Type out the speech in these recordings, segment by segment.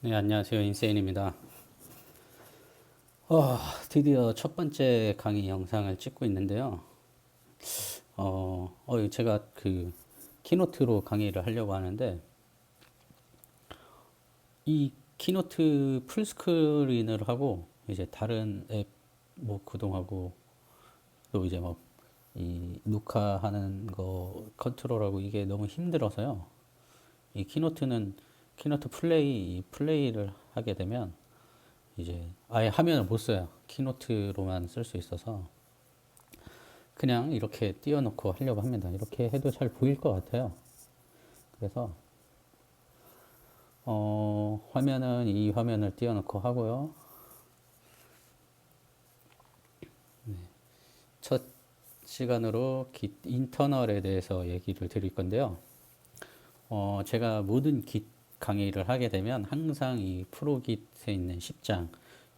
네, 안녕하세요. 인세인입니다. 드디어 첫 번째 강의 영상을 찍고 있는데요. 제가 키노트로 강의를 하려고 하는데, 이 키노트 풀스크린을 하고, 이제 다른 앱 뭐 구동하고, 또 이제 뭐, 이 녹화하는 거 컨트롤하고 이게 너무 힘들어서요. 이 키노트 플레이를 하게 되면, 이제 아예 화면을 못 써요. 키노트로만 쓸 수 있어서. 그냥 이렇게 띄워놓고 하려고 합니다. 이렇게 해도 잘 보일 것 같아요. 그래서 화면은 이 화면을 띄워놓고 하고요. 첫 시간으로 Git 인터널에 대해서 얘기를 드릴 건데요. 제가 모든 Git 강의를 하게 되면 항상 이 프로깃에 있는 10장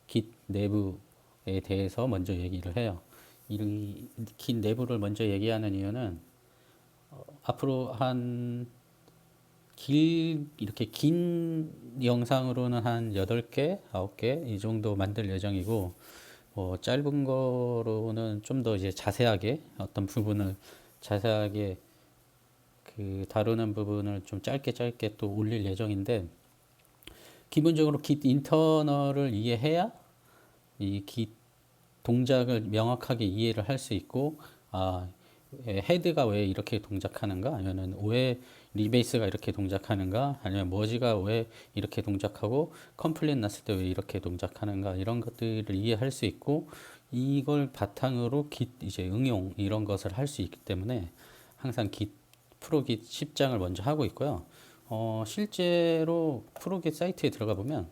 Git 내부에 대해서 먼저 얘기를 해요. 이 Git 내부를 먼저 얘기하는 이유는 앞으로 이렇게 긴 영상으로는 한 8개, 9개 이 정도 만들 예정이고, 짧은 거로는 좀 더 이제 자세하게 어떤 부분을 자세하게 다루는 부분을 좀 짧게 짧게 또 올릴 예정인데, 기본적으로 Git 인터널을 이해해야 이 Git 동작을 명확하게 이해를 할 수 있고, 아, 헤드가 왜 이렇게 동작하는가, 아니면은 왜 리베이스가 이렇게 동작하는가, 아니면 머지가 왜 이렇게 동작하고 컴플릿 났을 때 왜 이렇게 동작하는가, 이런 것들을 이해할 수 있고, 이걸 바탕으로 Git 이제 응용 이런 것을 할 수 있기 때문에 항상 Git 프로깃 10장을 먼저 하고 있고요. 실제로 프로깃 사이트에 들어가 보면,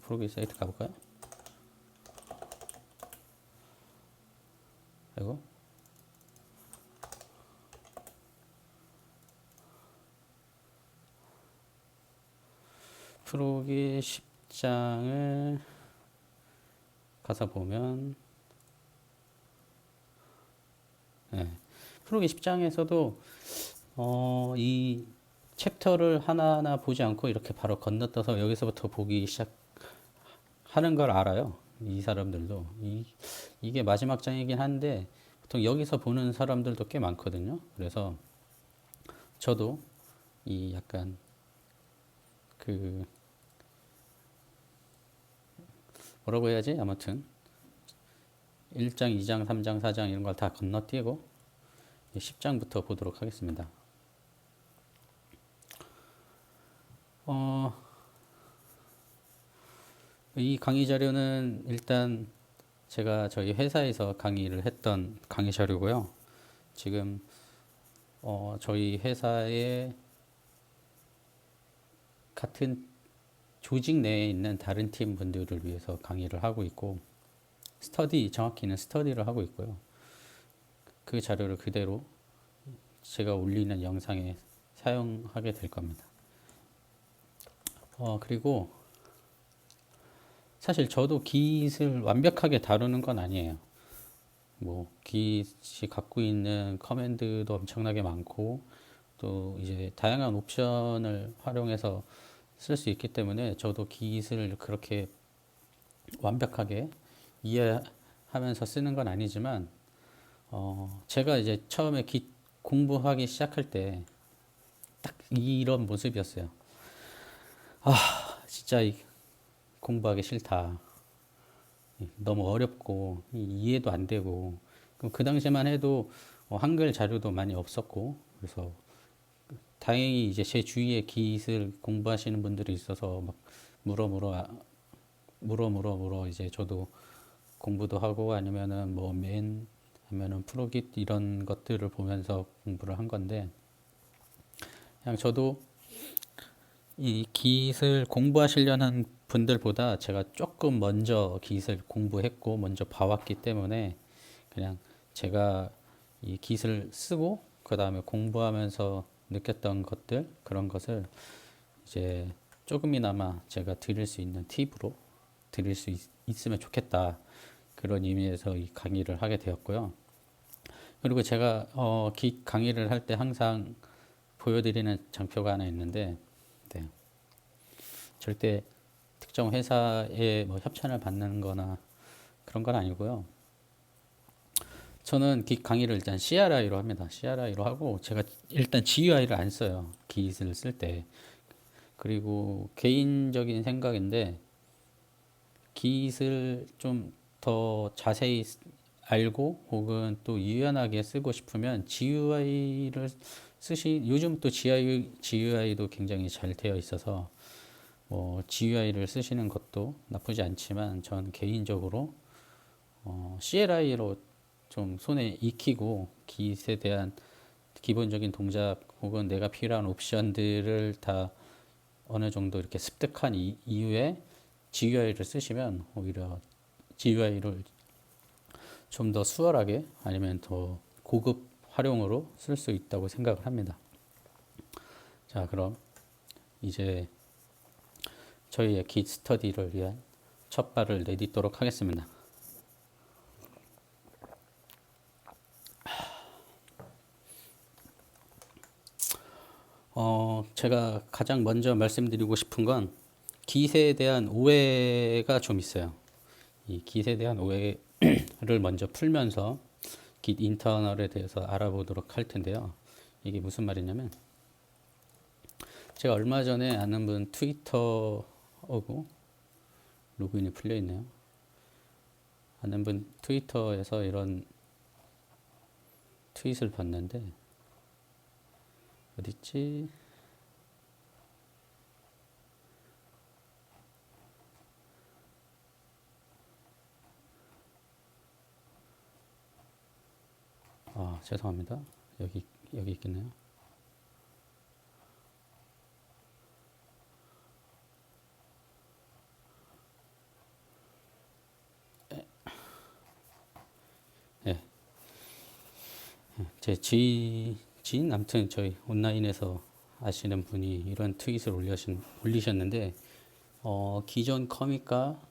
프로깃 사이트 가볼까요? 아이고, 프로깃 10장을 가서 보면, 네, 프로깃 10장에서도 이 챕터를 하나하나 보지 않고 이렇게 바로 건너뛰어서 여기서부터 보기 시작하는 걸 알아요. 이 사람들도 이게 마지막 장이긴 한데 보통 여기서 보는 사람들도 꽤 많거든요. 그래서 저도 이 약간 그 뭐라고 해야지? 아무튼 1장, 2장, 3장, 4장 이런 걸 다 건너뛰고 10장부터 보도록 하겠습니다. 어, 이 강의 자료는 일단 제가 저희 회사에서 강의를 했던 강의 자료고요. 지금 저희 회사의 같은 조직 내에 있는 다른 팀 분들을 위해서 강의를 하고 있고, 정확히는 스터디를 하고 있고요. 그 자료를 그대로 제가 올리는 영상에 사용하게 될 겁니다. 그리고 사실 저도 Git을 완벽하게 다루는 건 아니에요. 뭐 Git이 갖고 있는 커맨드도 엄청나게 많고, 또 이제 다양한 옵션을 활용해서 쓸 수 있기 때문에 저도 Git을 그렇게 완벽하게 이해하면서 쓰는 건 아니지만, 제가 이제 처음에 Git 공부하기 시작할 때 딱 이런 모습이었어요. 진짜 공부하기 싫다. 너무 어렵고 이해도 안 되고. 그럼 그 당시만 해도 한글 자료도 많이 없었고, 그래서 다행히 이제 제 주위에 Git을 공부하시는 분들이 있어서 막 물어 물어 물어 이제 저도 공부도 하고, 아니면은 아니면은 프로깃 이런 것들을 보면서 공부를 한 건데, 그냥 저도 이 Git을 공부하시려는 분들보다 제가 조금 먼저 Git을 공부했고 먼저 봐왔기 때문에, 그냥 제가 이 Git을 쓰고 그 다음에 공부하면서 느꼈던 것들, 그런 것을 이제 조금이나마 제가 드릴 수 있는 팁으로 드릴 수 있으면 좋겠다, 그런 의미에서 이 강의를 하게 되었고요. 그리고 제가 강의를 할 때 항상 보여드리는 장표가 하나 있는데, 네, 절대 특정 회사에 뭐 협찬을 받는 거나 그런 건 아니고요. 저는 강의를 일단 CRI로 합니다. CRI로 하고 제가 일단 GUI를 안 써요. 깃을 쓸 때. 그리고 개인적인 생각인데 깃을 좀 더 자세히 알고 혹은 또 유연하게 쓰고 싶으면 GUI를 요즘 또 GUI도 굉장히 잘 되어 있어서 뭐 GUI를 쓰시는 것도 나쁘지 않지만 전 개인적으로 CLI로 좀 손에 익히고 깃에 대한 기본적인 동작 혹은 내가 필요한 옵션들을 다 어느 정도 이렇게 습득한 이후에 GUI를 쓰시면 오히려 GUI를 좀 더 수월하게 아니면 더 고급 활용으로 쓸 수 있다고 생각을 합니다. 자, 그럼 이제 저희의 깃 스터디를 위한 첫 발을 내딛도록 하겠습니다. 제가 가장 먼저 말씀드리고 싶은 건 깃에 대한 오해가 좀 있어요. 이 깃에 대한 오해를 먼저 풀면서 깃 인터널에 대해서 알아보도록 할 텐데요. 이게 무슨 말이냐면 제가 얼마 전에 아는 분 트위터하고 로그인이 풀려 있네요. 아는 분 트위터에서 이런 트윗을 봤는데 어딨지? 죄송합니다. 여기 있겠네요. 예, 제 지인, 아무튼 저희 온라인에서 아시는 분이 이런 트윗을 올리셨는데, 기존 커밋과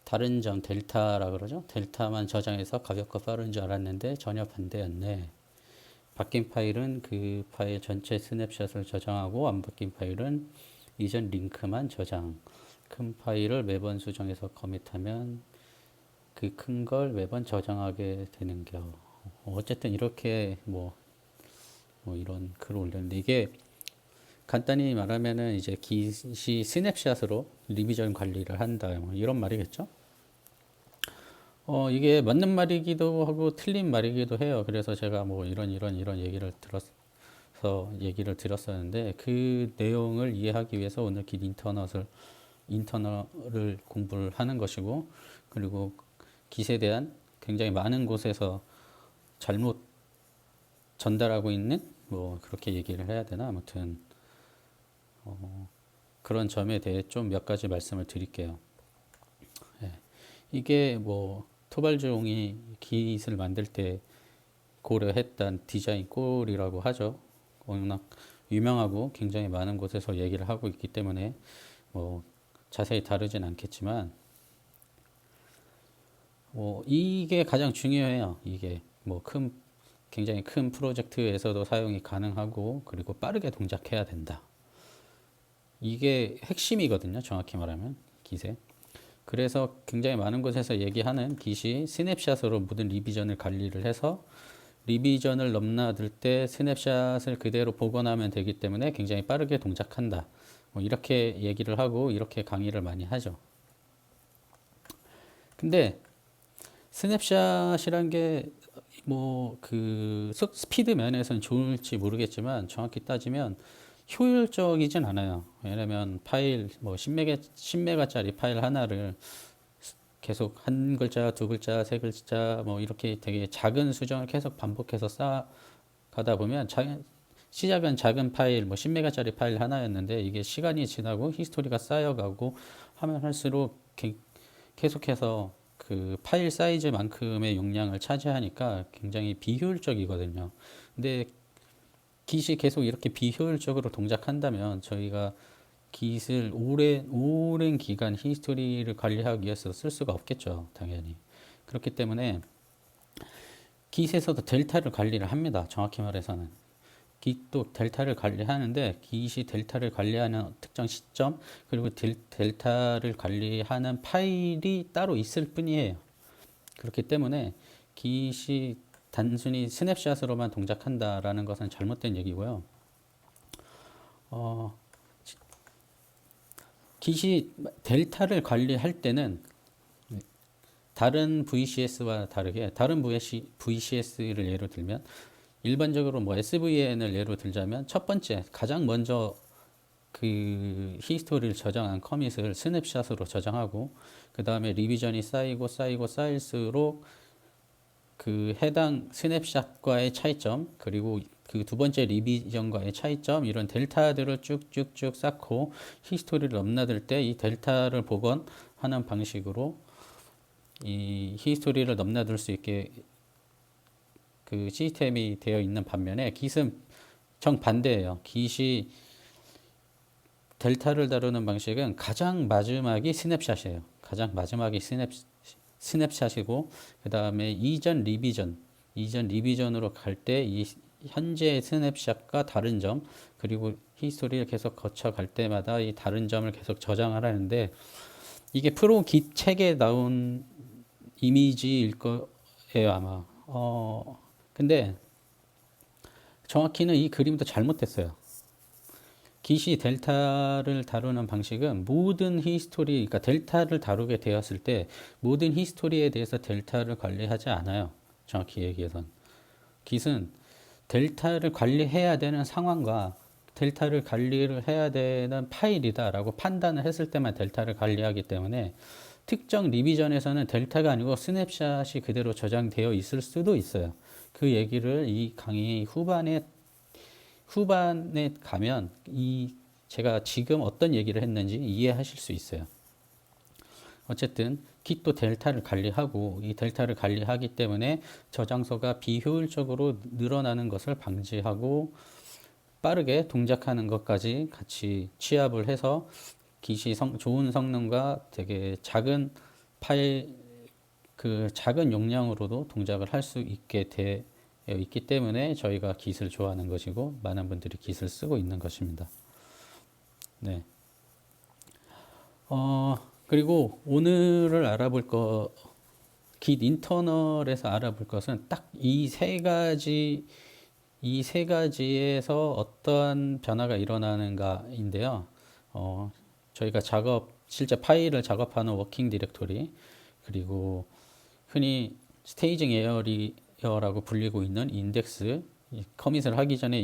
다른 점, 델타라 그러죠? 델타만 저장해서 가볍고 빠른 줄 알았는데 전혀 반대였네. 바뀐 파일은 그 파일 전체 스냅샷을 저장하고 안 바뀐 파일은 이전 링크만 저장. 큰 파일을 매번 수정해서 커밋하면 그 큰 걸 매번 저장하게 되는겨. 어쨌든 이렇게 뭐 이런 글을 올렸는데 이게 간단히 말하면은 이제 깃이 스냅샷으로 리비전 관리를 한다. 뭐 이런 말이겠죠? 이게 맞는 말이기도 하고 틀린 말이기도 해요. 그래서 제가 뭐 이런 얘기를 들었었는데 그 내용을 이해하기 위해서 오늘 깃 인터널을 공부를 하는 것이고 그리고 깃에 대한 굉장히 많은 곳에서 잘못 전달하고 있는 뭐 그렇게 얘기를 해야 되나 아무튼 그런 점에 대해 좀 몇 가지 말씀을 드릴게요. 예. 이게 뭐 토발종이 깃을 만들 때 고려했던 디자인 꼴이라고 하죠. 워낙 유명하고 굉장히 많은 곳에서 얘기를 하고 있기 때문에 뭐 자세히 다루진 않겠지만 이게 가장 중요해요. 이게 굉장히 큰 프로젝트에서도 사용이 가능하고 그리고 빠르게 동작해야 된다. 이게 핵심이거든요. 정확히 말하면 깃에. 그래서 굉장히 많은 곳에서 얘기하는 깃이 스냅샷으로 모든 리비전을 관리를 해서 리비전을 넘나들 때 스냅샷을 그대로 복원하면 되기 때문에 굉장히 빠르게 동작한다. 뭐 이렇게 얘기를 하고 이렇게 강의를 많이 하죠. 근데 스냅샷이란 게 뭐 그 스피드 면에서는 좋을지 모르겠지만 정확히 따지면 효율적이진 않아요. 왜냐면 파일 뭐 10메가짜리 파일 하나를 계속 한 글자, 두 글자, 세 글자 뭐 이렇게 되게 작은 수정을 계속 반복해서 쌓아가다 보면 시작은 작은 파일 뭐 10메가짜리 파일 하나였는데 이게 시간이 지나고 히스토리가 쌓여가고 하면 할수록 계속해서 그 파일 사이즈만큼의 용량을 차지하니까 굉장히 비효율적이거든요. 근데 깃이 계속 이렇게 비효율적으로 동작한다면 저희가 깃을 오랜 기간 히스토리를 관리하기 위해서 쓸 수가 없겠죠, 당연히. 그렇기 때문에 깃에서도 델타를 관리를 합니다. 정확히 말해서는. 깃도 델타를 관리하는데 깃이 델타를 관리하는 특정 시점 그리고 델타를 관리하는 파일이 따로 있을 뿐이에요. 그렇기 때문에 깃이 단순히 스냅샷으로만 동작한다라는 것은 잘못된 얘기고요. 어, 깃이 델타를 관리할 때는 다른 VCS와 다르게 다른 VCS를 예로 들면 일반적으로 뭐 SVN을 예로 들자면 첫 번째 가장 먼저 그 히스토리를 저장한 커밋을 스냅샷으로 저장하고 그 다음에 리비전이 쌓일수록 그 해당 스냅샷과의 차이점 그리고 그 두 번째 리비전과의 차이점 이런 델타들을 쭉쭉쭉 쌓고 히스토리를 넘나들 때 이 델타를 복원하는 방식으로 이 히스토리를 넘나들 수 있게 그 시스템이 되어 있는 반면에 깃은 정반대예요. 깃이 델타를 다루는 방식은 가장 마지막이 스냅샷이에요. 가장 마지막이 스냅샷이고 그 다음에 이전 리비전으로 갈 때 이 현재의 스냅샷과 다른 점 그리고 히스토리를 계속 거쳐갈 때마다 이 다른 점을 계속 저장을 하는데 이게 프로 깃 책에 나온 이미지일 거예요 아마. 근데 정확히는 이 그림도 잘못됐어요. 깃이 델타를 다루는 방식은 모든 히스토리, 그러니까 델타를 다루게 되었을 때 모든 히스토리에 대해서 델타를 관리하지 않아요. 정확히 얘기해선. 깃은 델타를 관리해야 되는 상황과 델타를 관리를 해야 되는 파일이다라고 판단을 했을 때만 델타를 관리하기 때문에 특정 리비전에서는 델타가 아니고 스냅샷이 그대로 저장되어 있을 수도 있어요. 그 얘기를 이 강의 후반에 가면 제가 지금 어떤 얘기를 했는지 이해하실 수 있어요. 어쨌든 깃도 델타를 관리하고 이 델타를 관리하기 때문에 저장소가 비효율적으로 늘어나는 것을 방지하고 빠르게 동작하는 것까지 같이 취합을 해서 깃이 좋은 성능과 되게 작은 파일 그 작은 용량으로도 동작을 할 수 있게 되어 있기 때문에 저희가 깃을 좋아하는 것이고 많은 분들이 깃을 쓰고 있는 것입니다. 네. 그리고 오늘을 알아볼 깃 인터널에서 알아볼 것은 딱 이 세 가지에서 어떠한 변화가 일어나는가인데요. 저희가 실제 파일을 작업하는 워킹 디렉토리, 그리고 흔히 스테이징 에어라고 불리고 있는 인덱스, 커밋을 하기 전에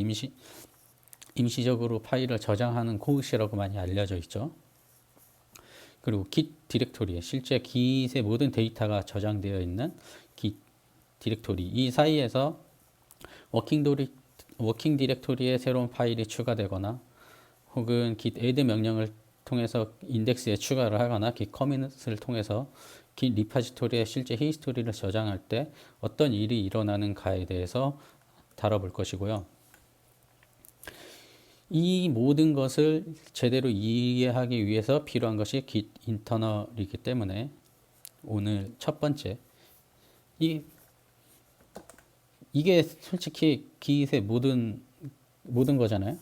임시적으로 파일을 저장하는 곳이라고 많이 알려져 있죠. 그리고 깃 디렉토리, 실제 깃의 모든 데이터가 저장되어 있는 깃 디렉토리, 이 사이에서 워킹 디렉토리에 새로운 파일이 추가되거나 혹은 git add 명령을 통해서 인덱스에 추가를 하거나 git 커밋을 통해서 git 리파지토리에 실제 히스토리를 저장할 때 어떤 일이 일어나는가에 대해서 다뤄볼 것이고요. 이 모든 것을 제대로 이해하기 위해서 필요한 것이 git 인터널이기 때문에 오늘 첫 번째 이게 솔직히 git의 모든 거잖아요.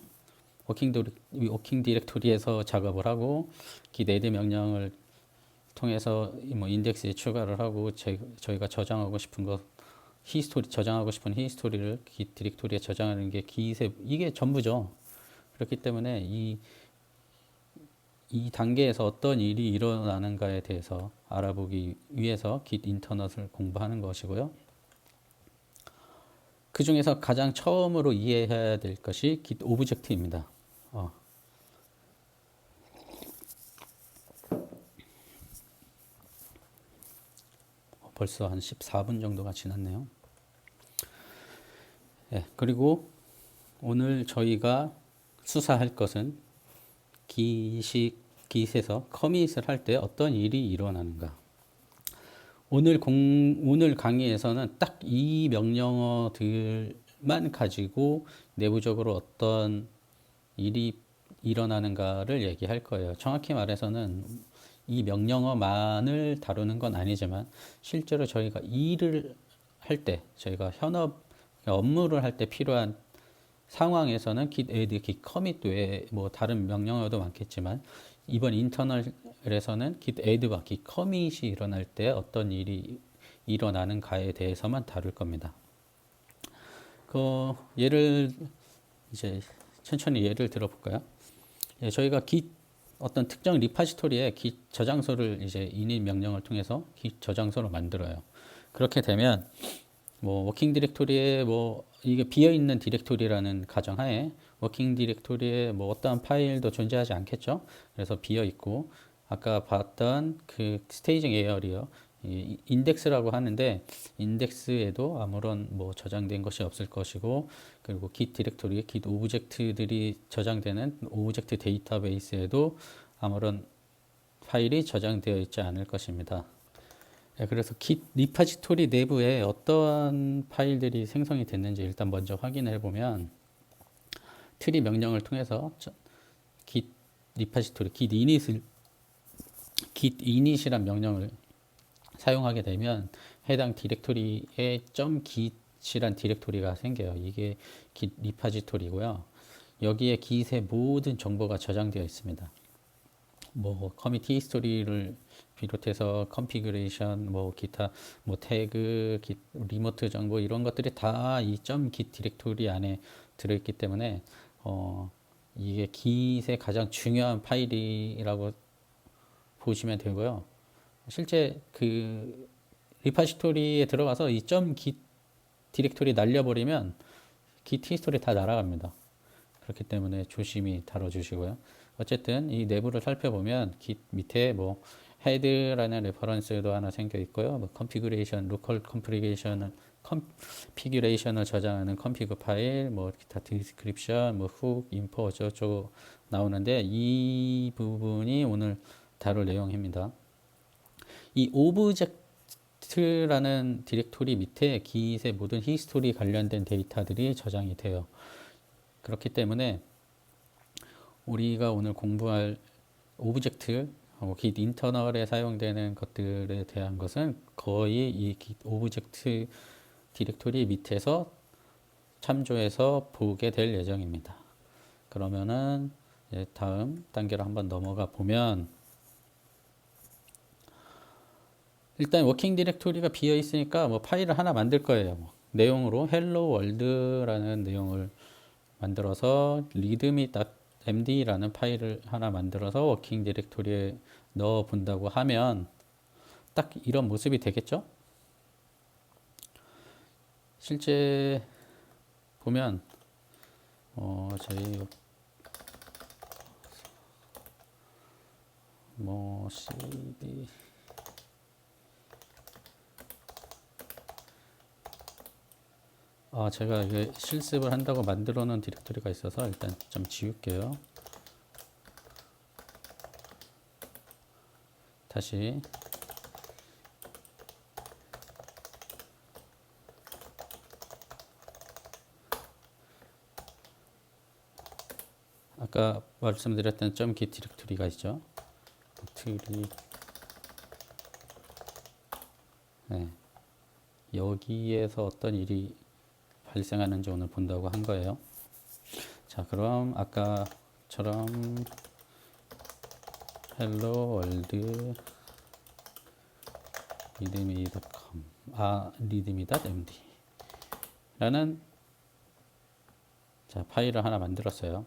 워킹 디렉토리에서 작업을 하고 git add 명령을 통해서 뭐 인덱스에 추가를 하고 저희가 저장하고 싶은 것 저장하고 싶은 히스토리를 git 디렉토리에 저장하는 게 이게 전부죠. 그렇기 때문에 이 단계에서 어떤 일이 일어나는가에 대해서 알아보기 위해서 git 인터넷을 공부하는 것이고요. 그 중에서 가장 처음으로 이해해야 될 것이 git 오브젝트입니다. 벌써 한 14분 정도가 지났네요. 네, 그리고 오늘 저희가 수사할 것은 git에서 커밋을 할 때 어떤 일이 일어나는가. 오늘 강의에서는 딱 이 명령어들만 가지고 내부적으로 어떤 일이 일어나는가를 얘기할 거예요. 정확히 말해서는 이 명령어만을 다루는 건 아니지만 실제로 저희가 일을 할 때, 저희가 업무를 할 때 필요한 상황에서는 git add, git commit 외에 뭐 다른 명령어도 많겠지만 이번 인터널에서는 git add와 git commit이 일어날 때 어떤 일이 일어나는가에 대해서만 다룰 겁니다. 그 예를 이제 천천히 예를 들어볼까요? 예, 저희가 git 어떤 특정 리파지토리에 git 저장소를 이제 init 명령을 통해서 git 저장소를 만들어요. 그렇게 되면 뭐 워킹 디렉토리에 뭐 이게 비어 있는 디렉토리라는 가정하에 워킹 디렉토리에 뭐 어떠한 파일도 존재하지 않겠죠. 그래서 비어 있고 아까 봤던 그 스테이징 에어리어 이 인덱스라고 하는데 인덱스에도 아무런 뭐 저장된 것이 없을 것이고 그리고 git 디렉토리, git 오브젝트들이 저장되는 오브젝트 데이터베이스에도 아무런 파일이 저장되어 있지 않을 것입니다. 네, 그래서 git 리파지토리 내부에 어떠한 파일들이 생성이 됐는지 일단 먼저 확인해 보면 트리 명령을 통해서 git 리파지토리 git init이란 명령을 사용하게 되면 해당 디렉토리에 .git이란 디렉토리가 생겨요. 이게 git 리파지토리고요. 여기에 git의 모든 정보가 저장되어 있습니다. 뭐 커미티 히스토리를 비롯해서 컨피그레이션, 뭐 기타, 뭐 태그, 리모트 정보 이런 것들이 다 이 .git 디렉토리 안에 들어있기 때문에 이게 git의 가장 중요한 파일이라고 보시면 되고요. 실제 그 리파지토리에 들어가서 이 .git 디렉토리 날려버리면 git 히스토리 다 날아갑니다. 그렇기 때문에 조심히 다뤄주시고요. 어쨌든 이 내부를 살펴보면 git 밑에 뭐 헤드라는 레퍼런스도 하나 생겨 있고요. 뭐 컨피그레이션, 로컬 컨피그레이션을 저장하는 컨피그 파일, 뭐 기타 디스크립션, 뭐 훅, 인포 어쩌고저쩌고 나오는데 이 부분이 오늘 다룰 내용입니다. 이 오브젝트라는 디렉토리 밑에 git의 모든 히스토리 관련된 데이터들이 저장이 돼요. 그렇기 때문에 우리가 오늘 공부할 오브젝트, git 인터널에 사용되는 것들에 대한 것은 거의 이 git 오브젝트 디렉토리 밑에서 참조해서 보게 될 예정입니다. 그러면은 다음 단계로 한번 넘어가 보면 일단 워킹 디렉토리가 비어 있으니까 뭐 파일을 하나 만들 거예요. 뭐 내용으로 hello world라는 내용을 만들어서 readme.md라는 파일을 하나 만들어서 워킹 디렉토리에 넣어 본다고 하면 딱 이런 모습이 되겠죠? 실제 보면 저희 뭐 cd 제가 이게 실습을 한다고 만들어 놓은 디렉토리가 있어서 일단 좀 지울게요. 다시 아까 말씀드렸던 .git 디렉토리가 있죠. 네. 여기에서 어떤 일이 발생하는지 오늘 본다고 한 거예요. 자, 그럼 아까처럼 hello world readme.com readme.md 라는 파일을 하나 만들었어요.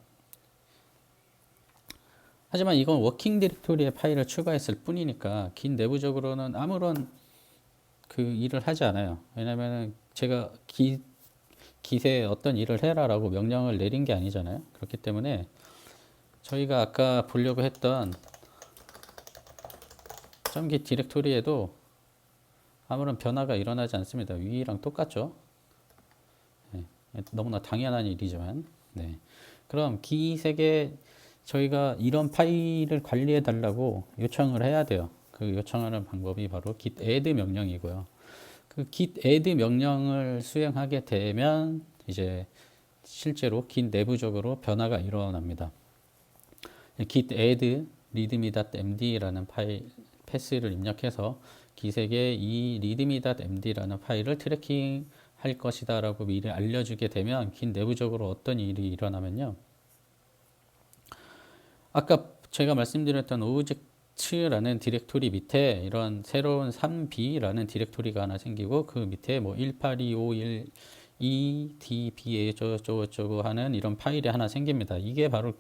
하지만 이건 워킹 디렉토리에 파일을 추가했을 뿐이니까 git 내부적으로는 아무런 그 일을 하지 않아요. 왜냐면은 제가 git에 어떤 일을 해라라고 명령을 내린 게 아니잖아요. 그렇기 때문에 저희가 아까 보려고 했던 .git 디렉토리에도 아무런 변화가 일어나지 않습니다. 위랑 똑같죠. 네, 너무나 당연한 일이지만 네. 그럼 git에게 저희가 이런 파일을 관리해 달라고 요청을 해야 돼요. 그 요청하는 방법이 바로 git add 명령이고요. 그 git add 명령을 수행하게 되면 이제 실제로 git 내부적으로 변화가 일어납니다. git add readme.md라는 파일 패스를 입력해서 git에게 이 readme.md라는 파일을 트래킹할 할 것이다 라고 미리 알려주게 되면 깃 내부적으로 어떤 일이 일어나면요. 아까 제가 말씀드렸던 오브젝트라는 디렉토리 밑에 이런 새로운 3B라는 디렉토리가 하나 생기고 그 밑에 뭐 18251 EDBA 저쩌고 하는 이런 파일이 하나 생깁니다. 이게 바로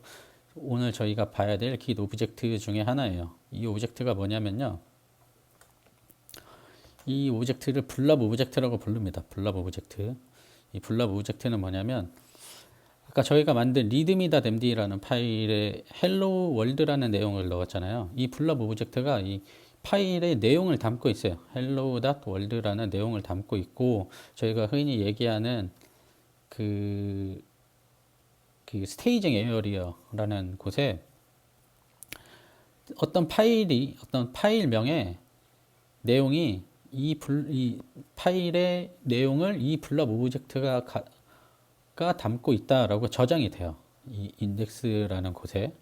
오늘 저희가 봐야 될 깃 오브젝트 중에 하나예요. 이 오브젝트가 뭐냐면요. 이 오브젝트를 블랍 오브젝트라고 부릅니다. 블랍 오브젝트. 이 블랍 오브젝트는 뭐냐면 아까 저희가 만든 readme.md라는 파일에 hello world라는 내용을 넣었잖아요. 이 블랍 오브젝트가 이 파일의 내용을 담고 있어요. hello.world라는 내용을 담고 있고 저희가 흔히 얘기하는 그 스테이징 에어리어라는 곳에 어떤 파일명의 내용이 이 파일의 내용을 이 블랍 오브젝트가 담고 있다라고 저장이 돼요. 이 인덱스라는 곳에.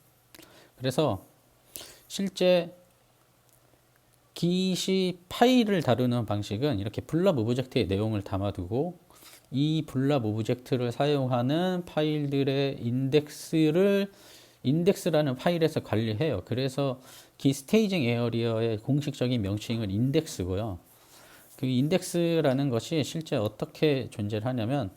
그래서 실제 깃이 파일을 다루는 방식은 이렇게 블랍 오브젝트의 내용을 담아두고 이 블랍 오브젝트를 사용하는 파일들의 인덱스라는 파일에서 관리해요. 그래서 깃 스테이징 에어리어의 공식적인 명칭은 인덱스고요. 그 인덱스라는 것이 실제 어떻게 존재를 하냐면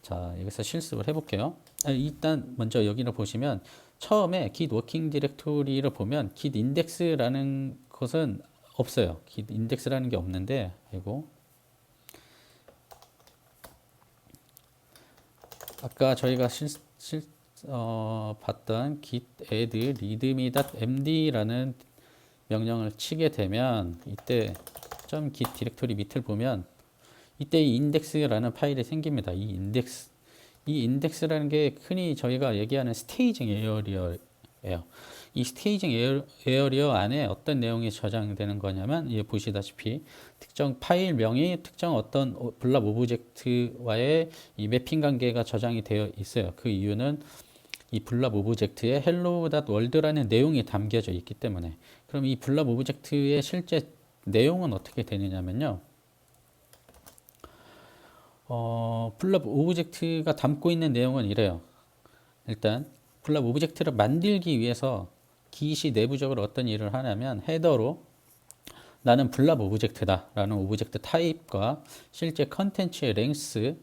자, 여기서 실습을 해볼게요. 일단 먼저 여기를 보시면 처음에 git 워킹 디렉토리를 보면 git 인덱스라는 것은 없어요. git 인덱스라는 게 없는데 이거 아까 저희가 봤던 git add readme.md라는 명령을 치게 되면 이때 .git 디렉토리 밑을 보면 이때 이 인덱스라는 파일이 생깁니다. 이 인덱스라는 게 흔히 저희가 얘기하는 스테이징 에어리어예요. 이 스테이징 에어리어 안에 어떤 내용이 저장되는 거냐면 예, 보시다시피 특정 파일명이 특정 어떤 블랍 오브젝트와의 이 매핑 관계가 저장이 되어 있어요. 그 이유는 이 블랍 오브젝트에 hello.world라는 내용이 담겨져 있기 때문에. 그럼 이 블랍 오브젝트의 실제 내용은 어떻게 되느냐면요. 블랍 오브젝트가 담고 있는 내용은 이래요. 일단 블랍 오브젝트를 만들기 위해서 깃이 내부적으로 어떤 일을 하냐면 헤더로 나는 블랍 오브젝트다 라는 오브젝트 타입과 실제 컨텐츠의 랭스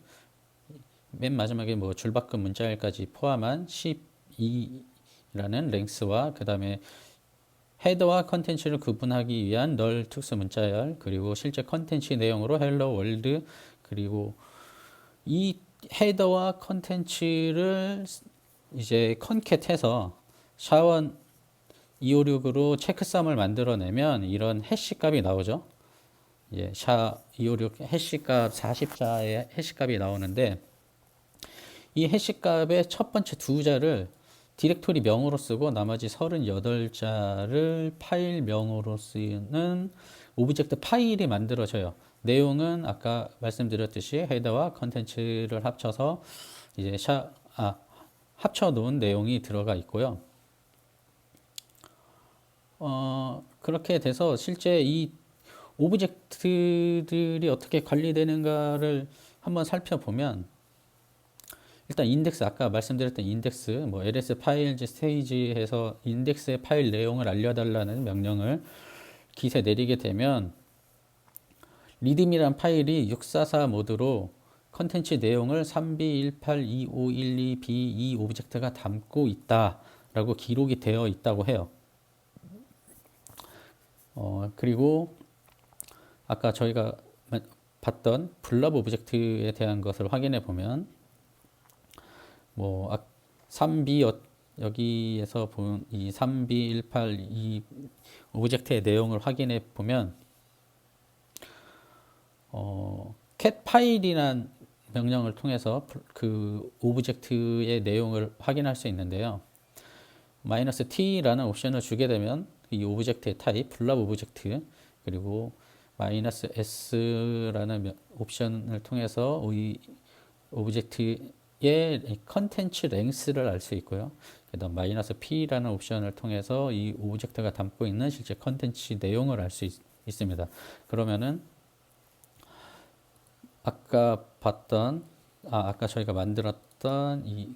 맨 마지막에 뭐 줄바꿈 문자열까지 포함한 12라는 랭스와 그 다음에 헤더와 컨텐츠를 구분하기 위한 널 특수 문자열 그리고 실제 컨텐츠 내용으로 헬로 월드 그리고 이 헤더와 컨텐츠를 이제 컨캣해서 샤원 256으로 체크썸을 만들어내면 이런 해시 값이 나오죠. 예, 샤256 해시 값 40자의 해시 값이 나오는데 이 해시 값의 첫 번째 두 자를 디렉토리 명으로 쓰고 나머지 38자를 파일 명으로 쓰는 오브젝트 파일이 만들어져요. 내용은 아까 말씀드렸듯이 헤더와 컨텐츠를 합쳐서 이제 합쳐 놓은 내용이 들어가 있고요. 그렇게 돼서 실제 이 오브젝트들이 어떻게 관리되는가를 한번 살펴보면 일단 인덱스 아까 말씀드렸던 인덱스 뭐 ls 파일즈 스테이지 해서 인덱스의 파일 내용을 알려달라는 명령을 깃에 내리게 되면 리듬이란 파일이 644 모드로 컨텐츠 내용을 32182512b2 오브젝트가 담고 있다라고 기록이 되어 있다고 해요. 그리고 아까 저희가 봤던 블랍 오브젝트에 대한 것을 확인해 보면 뭐 3B 여기에서 본 이 3218 이 오브젝트의 내용을 확인해 보면 cat 파일이란 명령을 통해서 그 오브젝트의 내용을 확인할 수 있는데요. -t라는 옵션을 주게 되면 이 오브젝트의 타입, 블랍 오브젝트 그리고 -s라는 옵션을 통해서 이 오브젝트의 컨텐츠 랭스를 알 수 있고요. 그다음 -p라는 옵션을 통해서 이 오브젝트가 담고 있는 실제 컨텐츠 내용을 알 수 있습니다. 그러면은 아까 봤던 아까 저희가 만들었던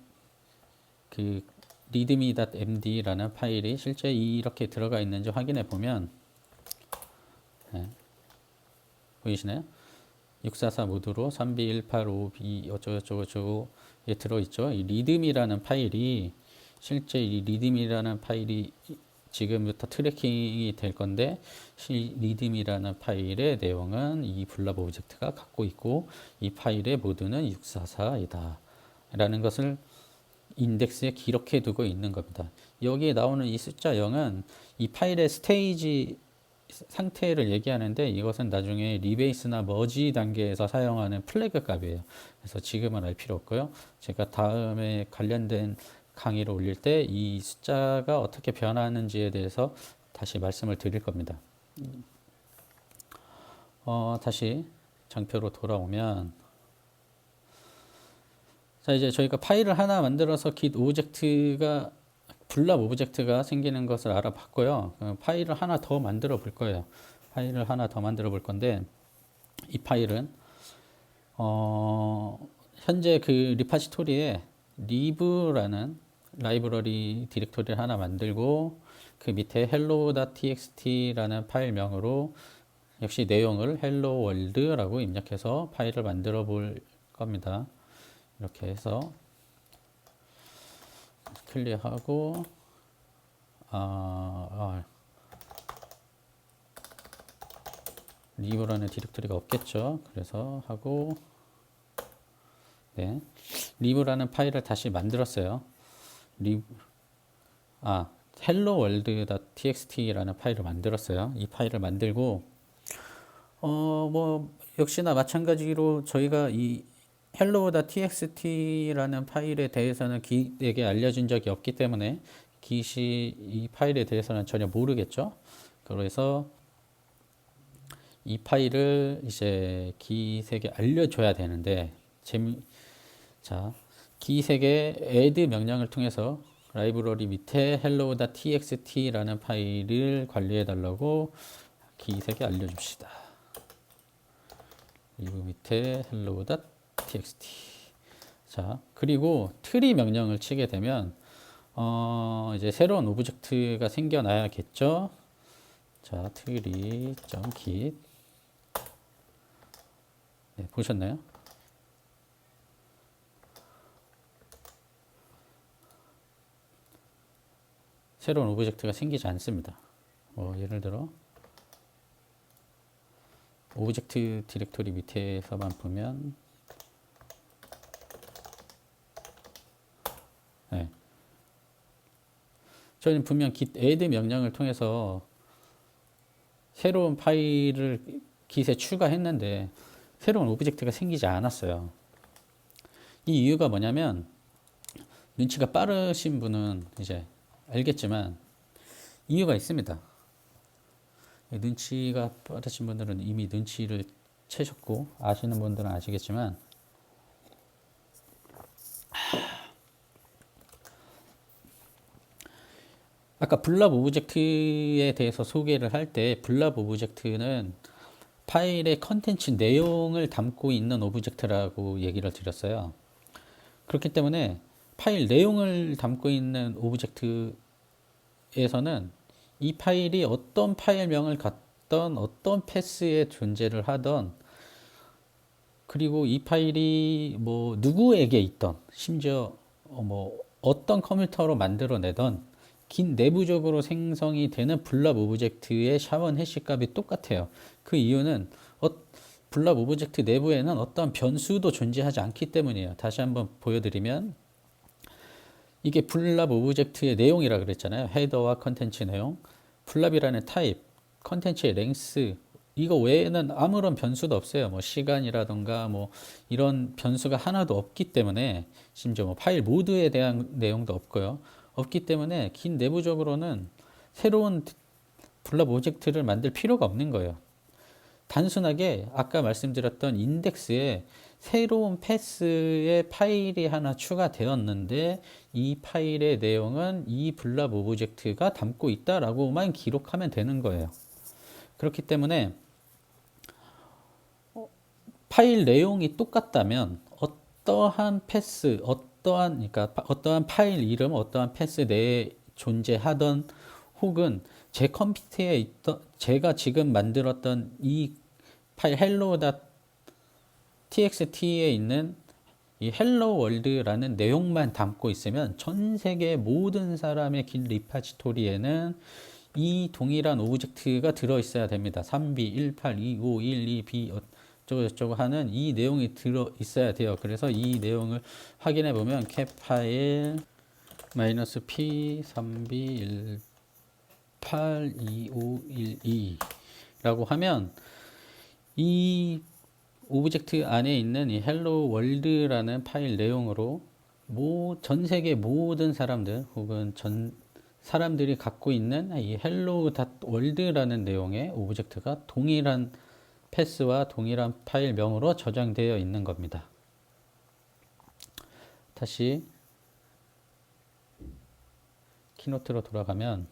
그 readme.md라는 파일이 실제 이렇게 들어가 있는지 확인해 보면 네, 보이시나요? 644 모드로 321852 어쩌고저쩌고에 들어있죠. 이 readme라는 파일이 실제 이 readme라는 파일이 지금부터 트래킹이 될 건데 readme라는 파일의 내용은 이 블랍 오브젝트가 갖고 있고 이 파일의 모드는 644이다 라는 것을 인덱스에 기록해 두고 있는 겁니다. 여기에 나오는 이 숫자 0은 이 파일의 스테이지 상태를 얘기하는데 이것은 나중에 리베이스나 머지 단계에서 사용하는 플래그 값이에요. 그래서 지금은 알 필요 없고요. 제가 다음에 관련된 강의를 올릴 때 이 숫자가 어떻게 변하는지에 대해서 다시 말씀을 드릴 겁니다. 다시 장표로 돌아오면 자 이제 저희가 파일을 하나 만들어서 git 오브젝트가 블랍 오브젝트가 생기는 것을 알아봤고요. 파일을 하나 더 만들어 볼 거예요. 파일을 하나 더 만들어 볼 건데 이 파일은 현재 그 리파지토리에 리브라는 라이브러리 디렉토리를 하나 만들고 그 밑에 hello.txt라는 파일명으로 역시 내용을 hello world라고 입력해서 파일을 만들어 볼 겁니다. 이렇게 해서 클리어하고 리브라는 디렉토리가 없겠죠. 그래서 하고 네 리브라는 파일을 다시 만들었어요. hello world.txt라는 파일을 만들었어요. 이 파일을 만들고 뭐 역시나 마찬가지로 저희가 이 hello.txt라는 파일에 대해서는 git에게 알려준 적이 없기 때문에 git이 이 파일에 대해서는 전혀 모르겠죠. 그래서 이 파일을 이제 git에게 알려줘야 되는데 자 git에게 add 명령을 통해서 라이브러리 밑에 hello.txt라는 파일을 관리해 달라고 git에게 알려줍시다. 리브 밑에 hello.txt. 자, 그리고 트리 명령을 치게 되면 이제 새로운 오브젝트가 생겨나야겠죠. 자, tree.git. 네, 보셨나요? 새로운 오브젝트가 생기지 않습니다. 예를 들어 오브젝트 디렉토리 밑에서만 보면 네. 저희는 분명 git add 명령을 통해서 새로운 파일을 git에 추가했는데 새로운 오브젝트가 생기지 않았어요. 이 이유가 뭐냐면 눈치가 빠르신 분은 이제 알겠지만 이유가 있습니다. 눈치가 빠르신 분들은 이미 눈치를 채셨고 아시는 분들은 아시겠지만 아까 블랍 오브젝트에 대해서 소개를 할 때 블랍 오브젝트는 파일의 컨텐츠 내용을 담고 있는 오브젝트라고 얘기를 드렸어요. 그렇기 때문에 파일 내용을 담고 있는 오브젝트에서는 이 파일이 어떤 파일명을 갖던 어떤 패스에 존재를 하던 그리고 이 파일이 뭐 누구에게 있던 심지어 뭐 어떤 컴퓨터로 만들어내던 긴 내부적으로 생성이 되는 블랍 오브젝트의 샤원 해시 값이 똑같아요. 그 이유는 블랍 오브젝트 내부에는 어떤 변수도 존재하지 않기 때문이에요. 다시 한번 보여드리면 이게 블랍 오브젝트의 내용이라 그랬잖아요. 헤더와 컨텐츠 내용, 블랍이라는 타입, 컨텐츠의 랭스 이거 외에는 아무런 변수도 없어요. 뭐 시간이라던가 뭐 이런 변수가 하나도 없기 때문에 심지어 뭐 파일 모드에 대한 내용도 없고요. 없기 때문에 긴 내부적으로는 새로운 블랍 오브젝트를 만들 필요가 없는 거예요. 단순하게 아까 말씀드렸던 인덱스에 새로운 패스의 파일이 하나 추가되었는데 이 파일의 내용은 이 블랍 오브젝트가 담고 있다라고만 기록하면 되는 거예요. 그렇기 때문에 파일 내용이 똑같다면 어떠한 패스, 그러니까 어떠한 파일 이름, 어떠한 패스 내에 존재하던 혹은 제 컴퓨터에 있던 제가 지금 만들었던 이 파일 hello.txt에 있는 이 헬로 월드라는 내용만 담고 있으면 전 세계 모든 사람의 깃 리파지토리에는 이 동일한 오브젝트가 들어 있어야 됩니다. 3B, 18, 25, 12, B 어쩌고 하는 이 내용이 들어 있어야 돼요. 그래서 이 내용을 확인해 보면 cat 파일 -p 3B 18 2512 라고 하면 이 오브젝트 안에 있는 이 hello world라는 파일 내용으로 전 세계 모든 사람들 혹은 전 사람들이 갖고 있는 이 hello.world라는 내용의 오브젝트가 동일한 패스와 동일한 파일명으로 저장되어 있는 겁니다. 다시 키노트로 돌아가면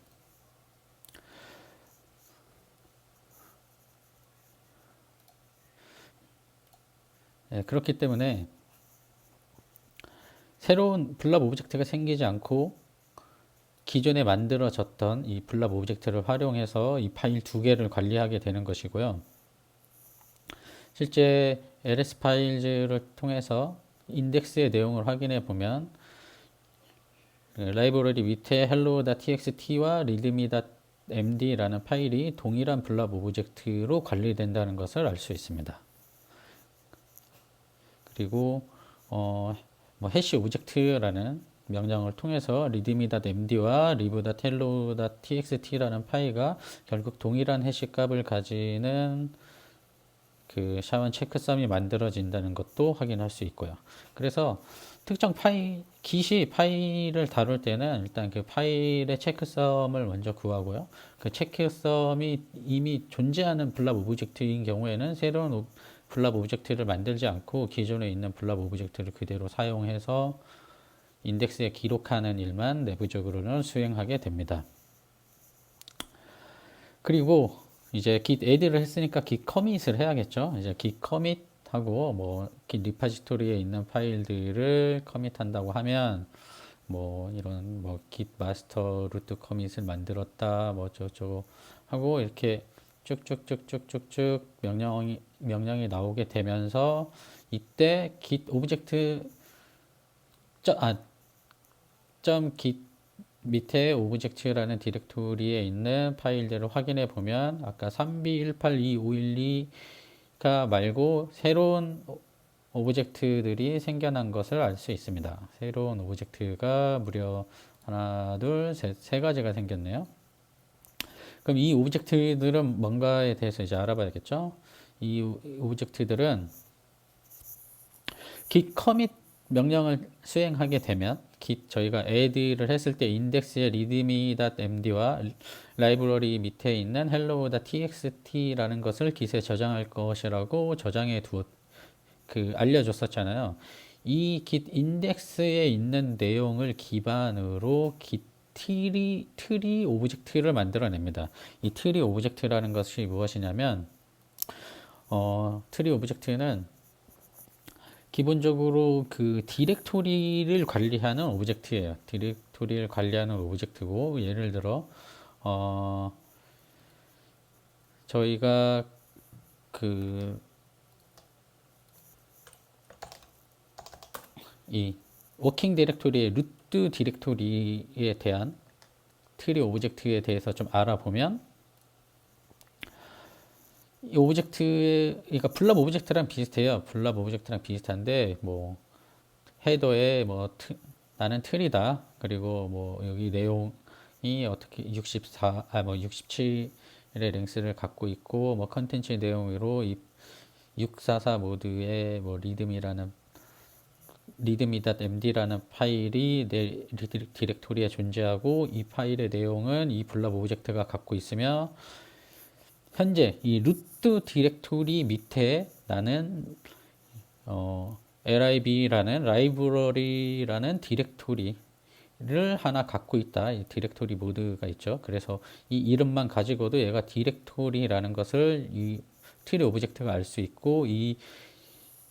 그렇기 때문에 새로운 블랍 오브젝트가 생기지 않고 기존에 만들어졌던 이 블랍 오브젝트를 활용해서 이 파일 두 개를 관리하게 되는 것이고요. 실제 ls 파일즈를 통해서 인덱스의 내용을 확인해 보면 라이브러리 밑에 hello.txt와 readme.md라는 파일이 동일한 블랍 오브젝트로 관리된다는 것을 알 수 있습니다. 그리고 해시 오브젝트라는 명령을 통해서 readme.md와 lib.hello.txt라는 파일가 결국 동일한 해시 값을 가지는 그 샤원 체크썸이 만들어진다는 것도 확인할 수 있고요. 그래서 특정 깃이 파일을 다룰 때는 일단 그 파일의 체크썸을 먼저 구하고요. 그 체크썸이 이미 존재하는 블랍 오브젝트인 경우에는 새로운 블랍 오브젝트를 만들지 않고 기존에 있는 블랍 오브젝트를 그대로 사용해서 인덱스에 기록하는 일만 내부적으로는 수행하게 됩니다. 그리고 이제 git add를 했으니까 git commit을 해야겠죠. 이제 git commit하고 git 리파지토리에 있는 파일들을 커밋한다고 하면 이런 git master root commit을 만들었다 저쩌고 하고 이렇게 쭉쭉쭉쭉쭉쭉 명령이 나오게 되면서 이때 git 오브젝트 git 밑에 오브젝트라는 디렉토리에 있는 파일들을 확인해 보면 아까 3B18252가 말고 새로운 오브젝트들이 생겨난 것을 알 수 있습니다. 새로운 오브젝트가 무려 하나, 둘, 셋, 세 가지가 생겼네요. 그럼 이 오브젝트들은 뭔가에 대해서 이제 알아봐야겠죠? 이 오브젝트들은 git commit 명령을 수행하게 되면 git 저희가 add를 했을 때 인덱스의 readme.md와 라이브러리 밑에 있는 hello.txt라는 것을 git에 저장할 것이라고 저장해 알려줬었잖아요. 이 git 인덱스에 있는 내용을 기반으로 git 트리 오브젝트를 만들어냅니다. 이 트리 오브젝트라는 것이 무엇이냐면 트리 오브젝트는 기본적으로 그 디렉토리를 관리하는 오브젝트예요. 디렉토리를 관리하는 오브젝트고 예를 들어 저희가 이 워킹 디렉토리의 루트 디렉토리에 대한 트리 오브젝트에 대해서 좀 알아보면 이 그러니까 블랍 오브젝트랑 비슷해요. 블랍 오브젝트랑 비슷한데 헤더에 나는 트리다. 그리고 여기 내용이 어떻게 67의 랭스를 갖고 있고 컨텐츠 내용으로 이 644 모드의 readme.md라는 파일이 내 디렉토리에 존재하고 이 파일의 내용은 이 블랍 오브젝트가 갖고 있으며 현재 이 루트 디렉토리 밑에 나는 lib라는 라이브러리라는 디렉토리를 하나 갖고 있다. 이 디렉토리 모드가 있죠. 그래서 이 이름만 가지고도 얘가 디렉토리라는 것을 이 트리 오브젝트가 알 수 있고 이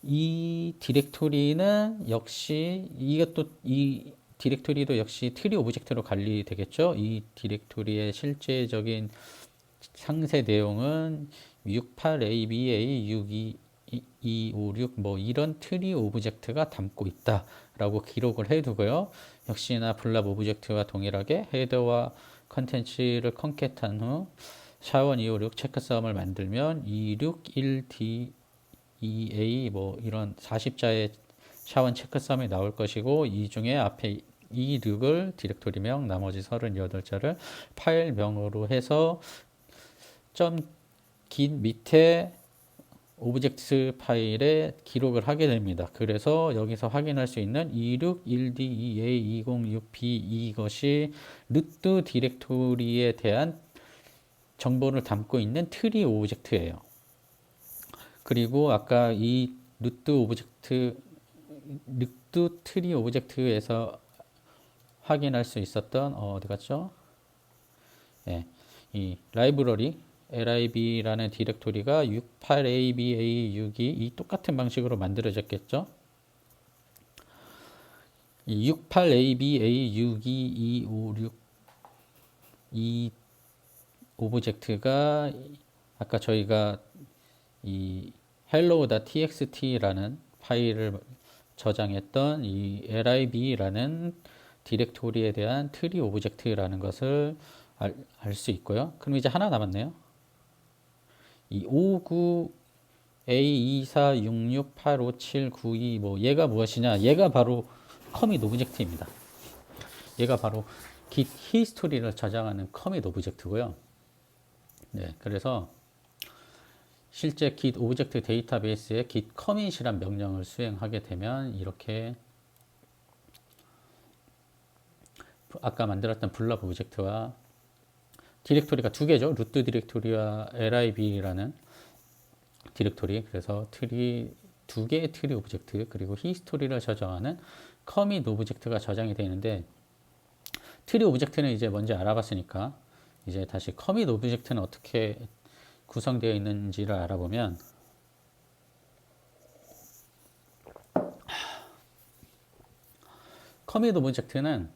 이 디렉토리는 역시 이것도 이 디렉토리도 역시 트리 오브젝트로 관리되겠죠. 이 디렉토리의 실제적인 상세 내용은 68ABA 6256 뭐 이런 트리 오브젝트가 담고 있다라고 기록을 해두고요. 역시나 블랍 오브젝트와 동일하게 헤더와 컨텐츠를 컨캣한 후 샤원256 체크썸을 만들면 261D 2A 뭐 이런 40자의 샤원 체크썸이 나올 것이고 이 중에 앞에 26을 디렉토리명 나머지 38자를 파일명으로 해서 긴 밑에 오브젝트 파일에 기록을 하게 됩니다. 그래서 여기서 확인할 수 있는 261D2A206B 이것이 루트 디렉토리에 대한 정보를 담고 있는 트리 오브젝트예요. 그리고 아까 이 루트 트리 오브젝트에서 확인할 수 있었던 어디 갔죠? 예, 이 라이브러리 lib라는 디렉토리가 68ABA62 이 똑같은 방식으로 만들어졌겠죠? 이 68ABA62256 이 오브젝트가 아까 저희가 이 hello.txt라는 파일을 저장했던 이 lib라는 디렉토리에 대한 트리 오브젝트라는 것을 알 수 있고요. 그럼 이제 하나 남았네요. 이 59A24668579 뭐 얘가 무엇이냐? 얘가 바로 커밋 오브젝트입니다. 얘가 바로 git 히스토리를 저장하는 커밋 오브젝트고요. 네, 그래서 실제 git 오브젝트 데이터베이스에 git commit이란 명령을 수행하게 되면 이렇게 아까 만들었던 블랍 오브젝트와 디렉토리가 두 개죠. 루트 디렉토리와 lib라는 디렉토리. 그래서 두 개의 트리 오브젝트 그리고 히스토리를 저장하는 커밋 오브젝트가 저장이 되는데 트리 오브젝트는 이제 뭔지 알아봤으니까 이제 다시 커밋 오브젝트는 어떻게 구성되어 있는지를 알아보면 커밋 오브젝트는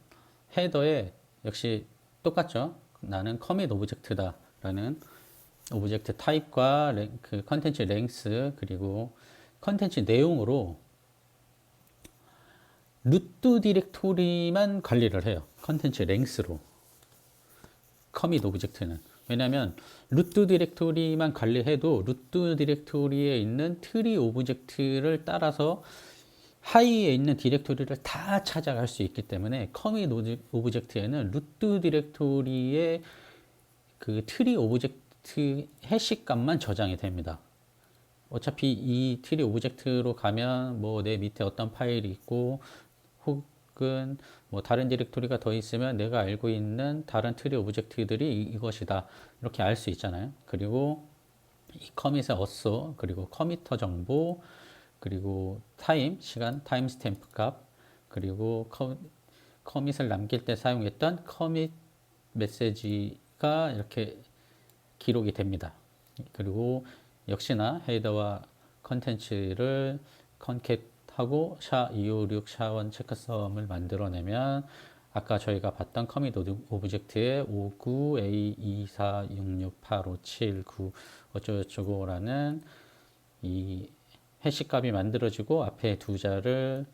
헤더에 역시 똑같죠. 나는 커밋 오브젝트다 라는 오브젝트 타입과 그 컨텐츠 랭스 그리고 컨텐츠 내용으로 루트 디렉토리만 관리를 해요. 컨텐츠 랭스로 커밋 오브젝트는. 왜냐하면 루트 디렉토리만 관리해도 루트 디렉토리에 있는 트리 오브젝트를 따라서 하이에 있는 디렉토리를 다 찾아갈 수 있기 때문에 커밋 오브젝트에는 루트 디렉토리의 그 트리 오브젝트 해시값만 저장이 됩니다. 어차피 이 트리 오브젝트로 가면 뭐 내 밑에 어떤 파일이 있고 혹은 뭐 다른 디렉토리가 더 있으면 내가 알고 있는 다른 트리 오브젝트들이 이것이다 이렇게 알 수 있잖아요. 그리고 이 커밋의 어소 그리고 커미터 정보 그리고 시간, 타임 스탬프 값, 그리고 커밋을 남길 때 사용했던 커밋 메시지가 이렇게 기록이 됩니다. 그리고 역시나 헤더와 컨텐츠를 컨캣하고 샤256 샤원 체크썸을 만들어내면 아까 저희가 봤던 커밋 오브젝트의 59A24668579 어쩌고저쩌고라는 이 해시값이 만들어지고 앞에 두 자를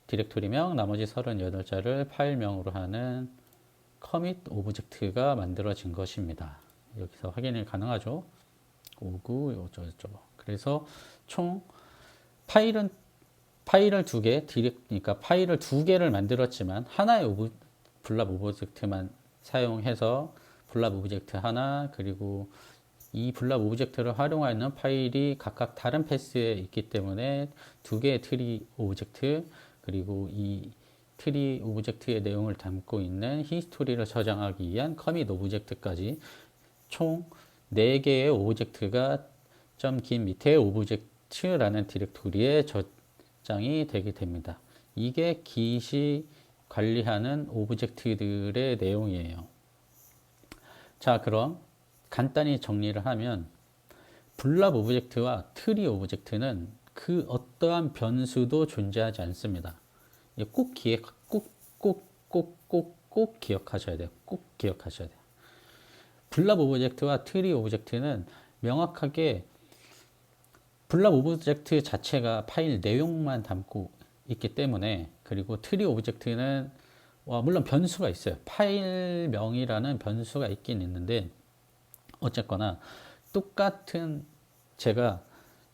디렉토리명 나머지 38자를 파일명으로 하는 커밋 오브젝트가 만들어진 것입니다. 여기서 확인이 가능하죠. 59 어쩌고저쩌고. 그래서 총 파일을 두 개, 그러니까 파일을 두 개를 만들었지만 하나의 블랍 오브젝트만 사용해서 블랍 오브젝트 하나 그리고 이 블랍 오브젝트를 활용하는 파일이 각각 다른 패스에 있기 때문에 두 개의 트리 오브젝트 그리고 이 트리 오브젝트의 내용을 담고 있는 히스토리를 저장하기 위한 커밋 오브젝트까지 총 4개의 오브젝트가 긴 밑에 오브젝트라는 디렉토리에 저장이 되게 됩니다. 이게 git이 관리하는 오브젝트들의 내용이에요. 자, 그럼 간단히 정리를 하면 블랍 오브젝트와 트리 오브젝트는 그 어떠한 변수도 존재하지 않습니다. 꼭 기억, 꼭 기억하셔야 돼요. 꼭 기억하셔야 돼요. 블랍 오브젝트와 트리 오브젝트는 명확하게 블랍 오브젝트 자체가 파일 내용만 담고 있기 때문에, 그리고 트리 오브젝트는 물론 변수가 있어요. 파일명이라는 변수가 있긴 있는데, 어쨌거나 똑같은, 제가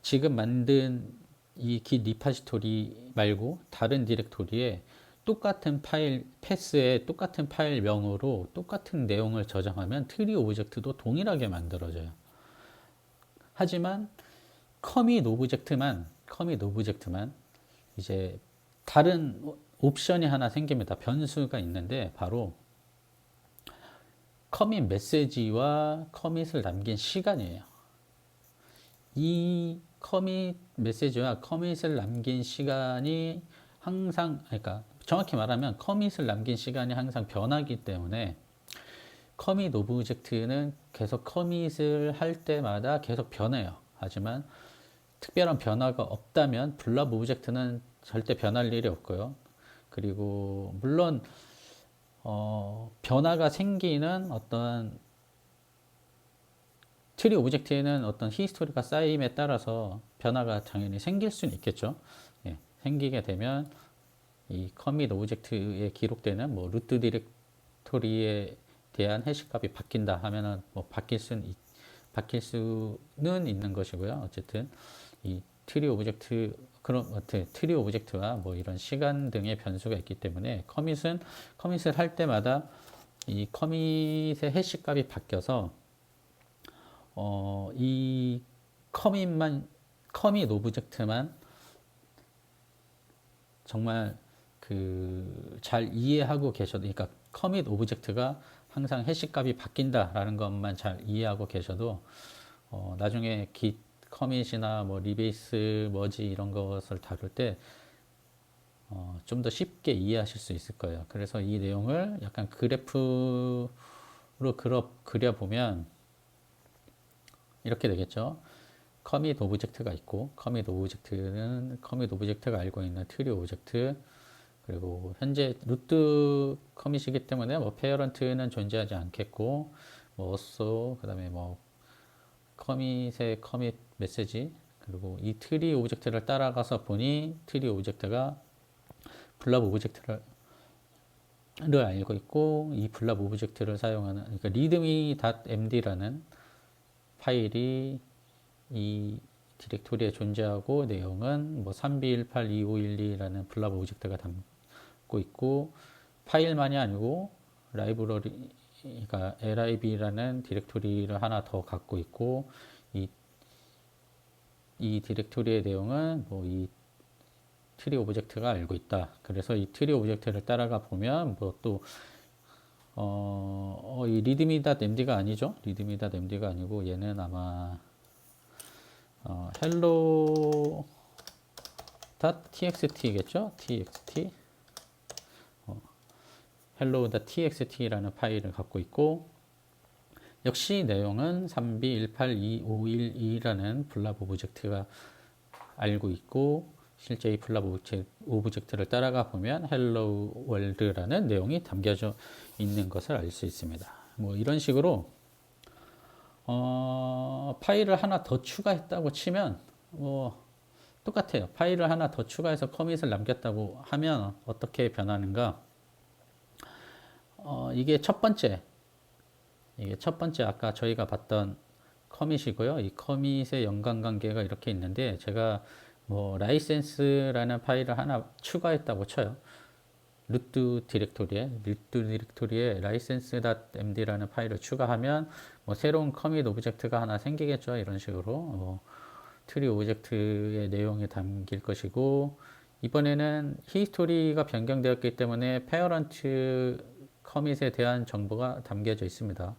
지금 만든 이 git 리파지토리 말고 다른 디렉토리에 똑같은 파일 패스에 똑같은 파일명으로 똑같은 내용을 저장하면 트리 오브젝트도 동일하게 만들어져요. 하지만 커밋 오브젝트만 이제 다른 옵션이 하나 생깁니다. 변수가 있는데, 바로 커밋 메시지와 커밋을 남긴 시간이에요. 이 커밋 메시지와 커밋을 남긴 시간이 항상, 그러니까 정확히 말하면 커밋을 남긴 시간이 항상 변하기 때문에, 커밋 오브젝트는 계속 커밋을 할 때마다 계속 변해요. 하지만 특별한 변화가 없다면 블랍 오브젝트는 절대 변할 일이 없고요. 그리고 물론 변화가 생기는 어떤 트리 오브젝트에는 어떤 히스토리가 쌓임에 따라서 변화가 당연히 생길 수는 있겠죠. 예, 생기게 되면 이 커밋 오브젝트에 기록되는 뭐 루트 디렉토리에 대한 해시값이 바뀐다 하면은 뭐 바뀔 수는 있는 것이고요. 어쨌든 이 트리 오브젝트, 그런 트리 오브젝트와 뭐 이런 시간 등의 변수가 있기 때문에 커밋을 할 때마다 이 커밋의 해시값이 바뀌어서 이 커밋 오브젝트만 정말 잘 이해하고 계셔도, 그러니까 커밋 오브젝트가 항상 해시값이 바뀐다라는 것만 잘 이해하고 계셔도 나중에 git 커밋이나 뭐 리베이스 머지 이런 것을 다룰 때 좀 더 쉽게 이해하실 수 있을 거예요. 그래서 이 내용을 약간 그래프로 그려보면 이렇게 되겠죠. 커밋 오브젝트가 있고, 커밋 오브젝트가 알고 있는 트리 오브젝트, 그리고 현재 루트 커밋이기 때문에 뭐 페어런트는 존재하지 않겠고, 뭐 also, 그다음에 뭐 커밋의 커밋 메시지, 그리고 이 트리 오브젝트를 따라가서 보니 트리 오브젝트가 블랍 오브젝트를 알고 있고, 이 블랍 오브젝트를 사용하는, 그러니까 readme.md라는 파일이 이 디렉토리에 존재하고, 내용은 뭐 32182512라는 블랍 오브젝트가 담고 있고, 파일만이 아니고 라이브러리, 그러니까 lib라는 디렉토리를 하나 더 갖고 있고, 이 디렉토리의 내용은 뭐 이 트리 오브젝트가 알고 있다. 그래서 이 트리 오브젝트를 따라가 보면 뭐또 이 readme.md가 아니죠. readme.md가 아니고 얘는 아마 hello.txt겠죠. txt hello.txt라는 파일을 갖고 있고, 역시 내용은 32182512라는 블랍 오브젝트가 알고 있고, 실제 이 블랍 오브젝트를 따라가 보면 hello world라는 내용이 담겨져 있는 것을 알 수 있습니다. 뭐 이런 식으로 파일을 하나 더 추가했다고 치면 뭐 똑같아요. 파일을 하나 더 추가해서 커밋을 남겼다고 하면 어떻게 변하는가? 이게 첫 번째 아까 저희가 봤던 커밋이고요. 이 커밋의 연관관계가 이렇게 있는데, 제가 뭐 라이센스라는 파일을 하나 추가했다고 쳐요. 루트 디렉토리에 license.md라는 파일을 추가하면 뭐 새로운 커밋 오브젝트가 하나 생기겠죠. 이런 식으로 트리 오브젝트의 내용이 담길 것이고, 이번에는 히스토리가 변경되었기 때문에 페어런트 커밋에 대한 정보가 담겨져 있습니다.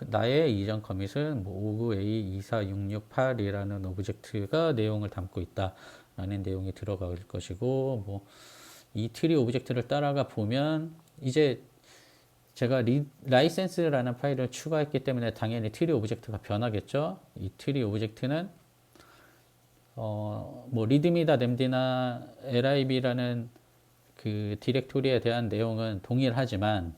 나의 이전 커밋은 뭐 59A24668이라는 오브젝트가 내용을 담고 있다라는 내용이 들어갈 것이고, 뭐 이 트리 오브젝트를 따라가 보면 이제 제가 라이센스라는 파일을 추가했기 때문에 당연히 트리 오브젝트가 변하겠죠. 이 트리 오브젝트는 뭐 리드미다 램디나 lib라는 그 디렉토리에 대한 내용은 동일하지만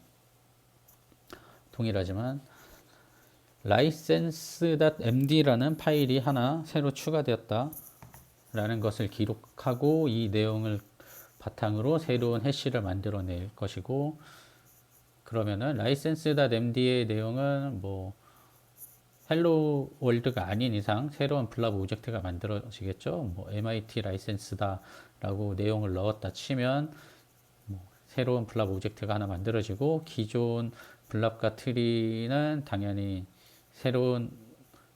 license.md라는 파일이 하나 새로 추가되었다 라는 것을 기록하고 이 내용을 바탕으로 새로운 해시를 만들어낼 것이고, 그러면은 license.md의 내용은 뭐 헬로 월드가 아닌 이상 새로운 블랍 오브젝트가 만들어지겠죠. 뭐 MIT 라이센스다라고 내용을 넣었다 치면 뭐 새로운 블랍 오브젝트가 하나 만들어지고, 기존 블랍과 트리는 당연히 새로운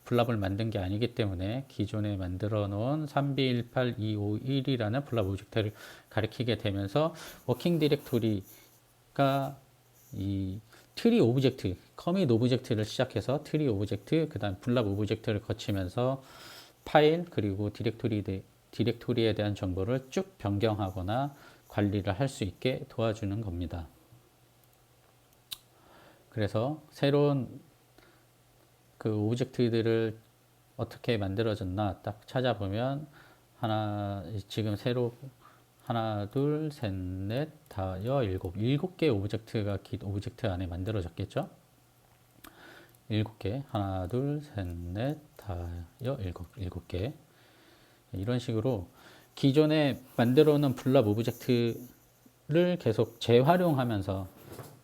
블랍을 만든 게 아니기 때문에 기존에 만들어 놓은 3B18251이라는 블랍 오브젝트를 가리키게 되면서 워킹 디렉토리가 이 트리 오브젝트, 커밋 오브젝트를 시작해서 트리 오브젝트, 그 다음 블랍 오브젝트를 거치면서 파일 그리고 디렉토리에 대한 정보를 쭉 변경하거나 관리를 할 수 있게 도와주는 겁니다. 그래서 새로운 그 오브젝트들을 어떻게 만들어졌나 딱 찾아보면 지금 새로 하나, 둘, 셋, 넷, 다섯, 일곱 개 오브젝트가 깃 오브젝트 안에 만들어졌겠죠? 7개, 하나, 둘, 셋, 넷, 다섯, 일곱 개. 이런 식으로 기존에 만들어 놓은 블랍 오브젝트를 계속 재활용하면서,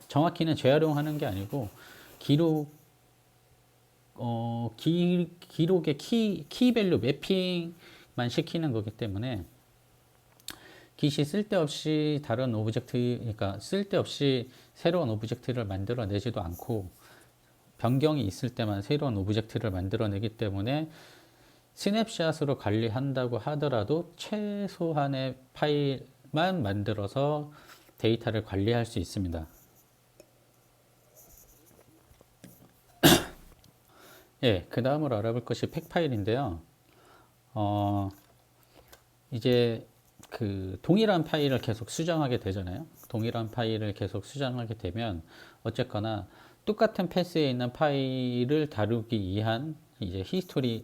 정확히는 재활용하는 게 아니고 기록의 키 밸류 매핑만 시키는 거기 때문에 깃이 쓸데없이 다른 오브젝트, 그러니까 쓸데없이 새로운 오브젝트를 만들어내지도 않고 변경이 있을 때만 새로운 오브젝트를 만들어내기 때문에 스냅샷으로 관리한다고 하더라도 최소한의 파일만 만들어서 데이터를 관리할 수 있습니다. 예, 그 다음으로 알아볼 것이 팩 파일인데요. 이제 그 동일한 파일을 계속 수정하게 되잖아요. 동일한 파일을 계속 수정하게 되면 어쨌거나 똑같은 패스에 있는 파일을 다루기 위한 이제 히스토리에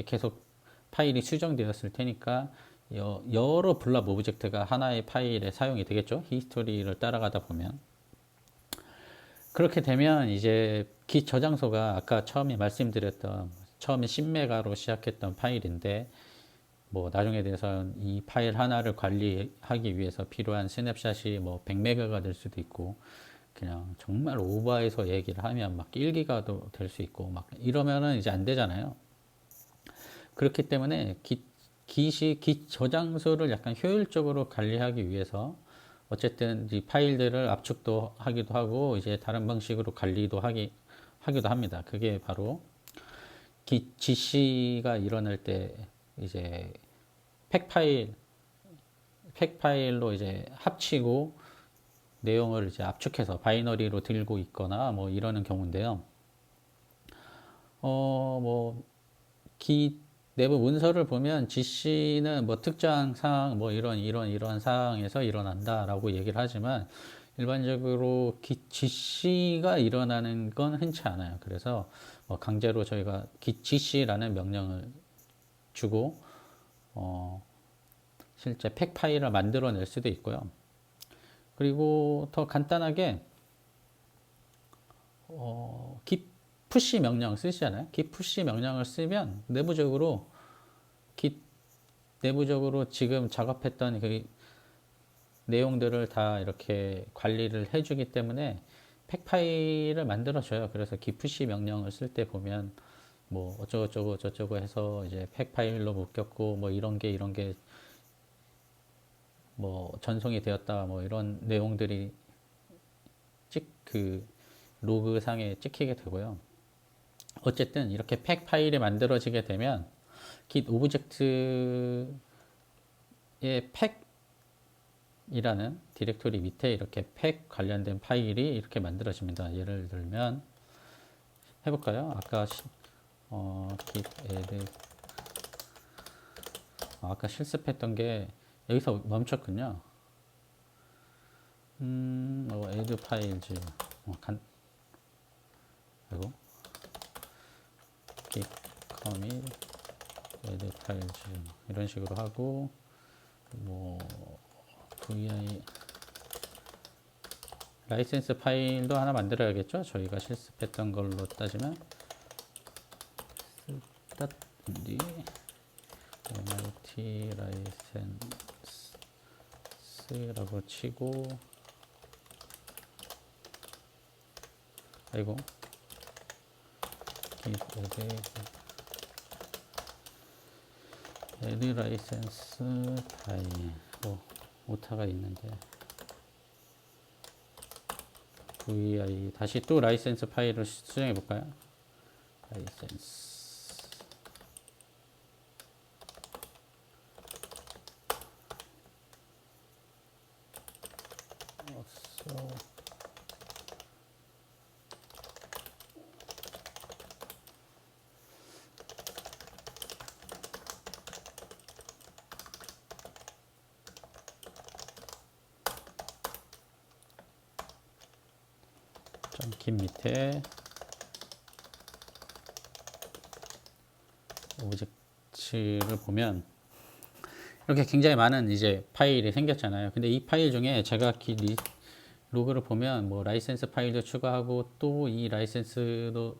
계속 파일이 수정되었을 테니까 여러 블랍 오브젝트가 하나의 파일에 사용이 되겠죠. 히스토리를 따라가다 보면. 그렇게 되면 이제 깃 저장소가 아까 처음에 말씀드렸던 처음에 10메가로 시작했던 파일인데 뭐 나중에 돼서는 이 파일 하나를 관리하기 위해서 필요한 스냅샷이 뭐 100메가가 될 수도 있고, 그냥 정말 오버해서 얘기를 하면 막 1기가도 될 수 있고 막 이러면은 이제 안 되잖아요. 그렇기 때문에 깃 저장소를 약간 효율적으로 관리하기 위해서 어쨌든 이 파일들을 압축도 하기도 하고 이제 다른 방식으로 관리도 하기도 합니다. 그게 바로 깃 GC가 일어날 때 이제 팩 파일로 이제 합치고 내용을 이제 압축해서 바이너리로 들고 있거나 뭐 이러는 경우인데요. 뭐 깃 내부 문서를 보면 GC는 뭐 특정 상황 뭐 이런 상황에서 일어난다라고 얘기를 하지만 일반적으로 GC가 일어나는 건 흔치 않아요. 그래서 뭐 강제로 저희가 GC라는 명령을 주고 실제 팩 파일을 만들어낼 수도 있고요. 그리고 더 간단하게 git 푸시 명령 쓰시잖아요. git 푸시 명령을 쓰면 내부적으로 지금 작업했던 그 내용들을 다 이렇게 관리를 해주기 때문에 팩 파일을 만들어줘요. 그래서 git 푸시 명령을 쓸 때 보면 뭐 어쩌고 저쩌고 해서 이제 팩 파일로 묶였고 뭐 이런 게 뭐 전송이 되었다 뭐 이런 내용들이 그 로그 상에 찍히게 되고요. 어쨌든 이렇게 팩 파일이 만들어지게 되면 git 오브젝트의 팩이라는 디렉토리 밑에 이렇게 팩 관련된 파일이 이렇게 만들어집니다. 예를 들면 해볼까요? 아까 git add 아까 실습했던 게 여기서 멈췄군요. add 파일즈 그리고 git commit add 파일즈 이런 식으로 하고 뭐 vi 라이센스 파일도 하나 만들어야겠죠. 저희가 실습했던 걸로 따지면 std mit 라이센스라고 치고 아이고 add 라이센스 파일 뭐 오타가 있는데 vi 다시 또 라이센스 파일을 수정해 볼까요? 라이센스 긴 밑에 오브젝트를 보면 이렇게 굉장히 많은 이제 파일이 생겼잖아요. 근데 이 파일 중에 제가 로그를 보면 뭐 라이센스 파일도 추가하고 또 이 라이센스도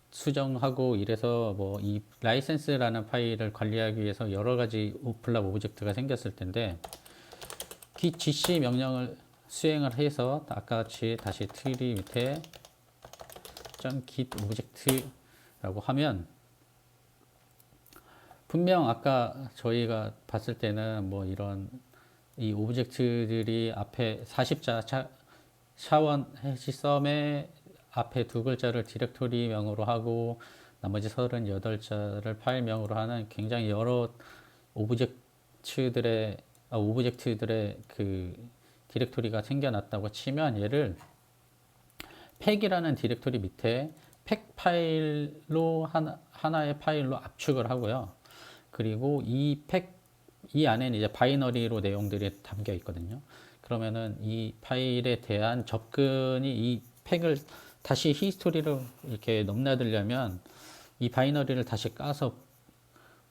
수정하고 이래서 뭐 이 라이센스라는 파일을 관리하기 위해서 여러 가지 블랍 오브젝트가 생겼을 텐데 gc 명령을 수행을 해서 아까 같이 다시 트리 밑에 .git 오브젝트라고 하면 분명 아까 저희가 봤을 때는 뭐 이런 이 오브젝트들이 앞에 40자 샤원 해시썸의 앞에 두 글자를 디렉토리명으로 하고 나머지 38자를 파일명으로 하는 굉장히 여러 오브젝트들의 그 디렉토리가 생겨났다고 치면 얘를 팩이라는 디렉토리 밑에 팩 파일로 하나의 파일로 압축을 하고요. 그리고 이 안에는 이제 바이너리로 내용들이 담겨 있거든요. 그러면은 이 파일에 대한 접근이 이 팩을 다시 히스토리로 이렇게 넘나들려면 이 바이너리를 다시 까서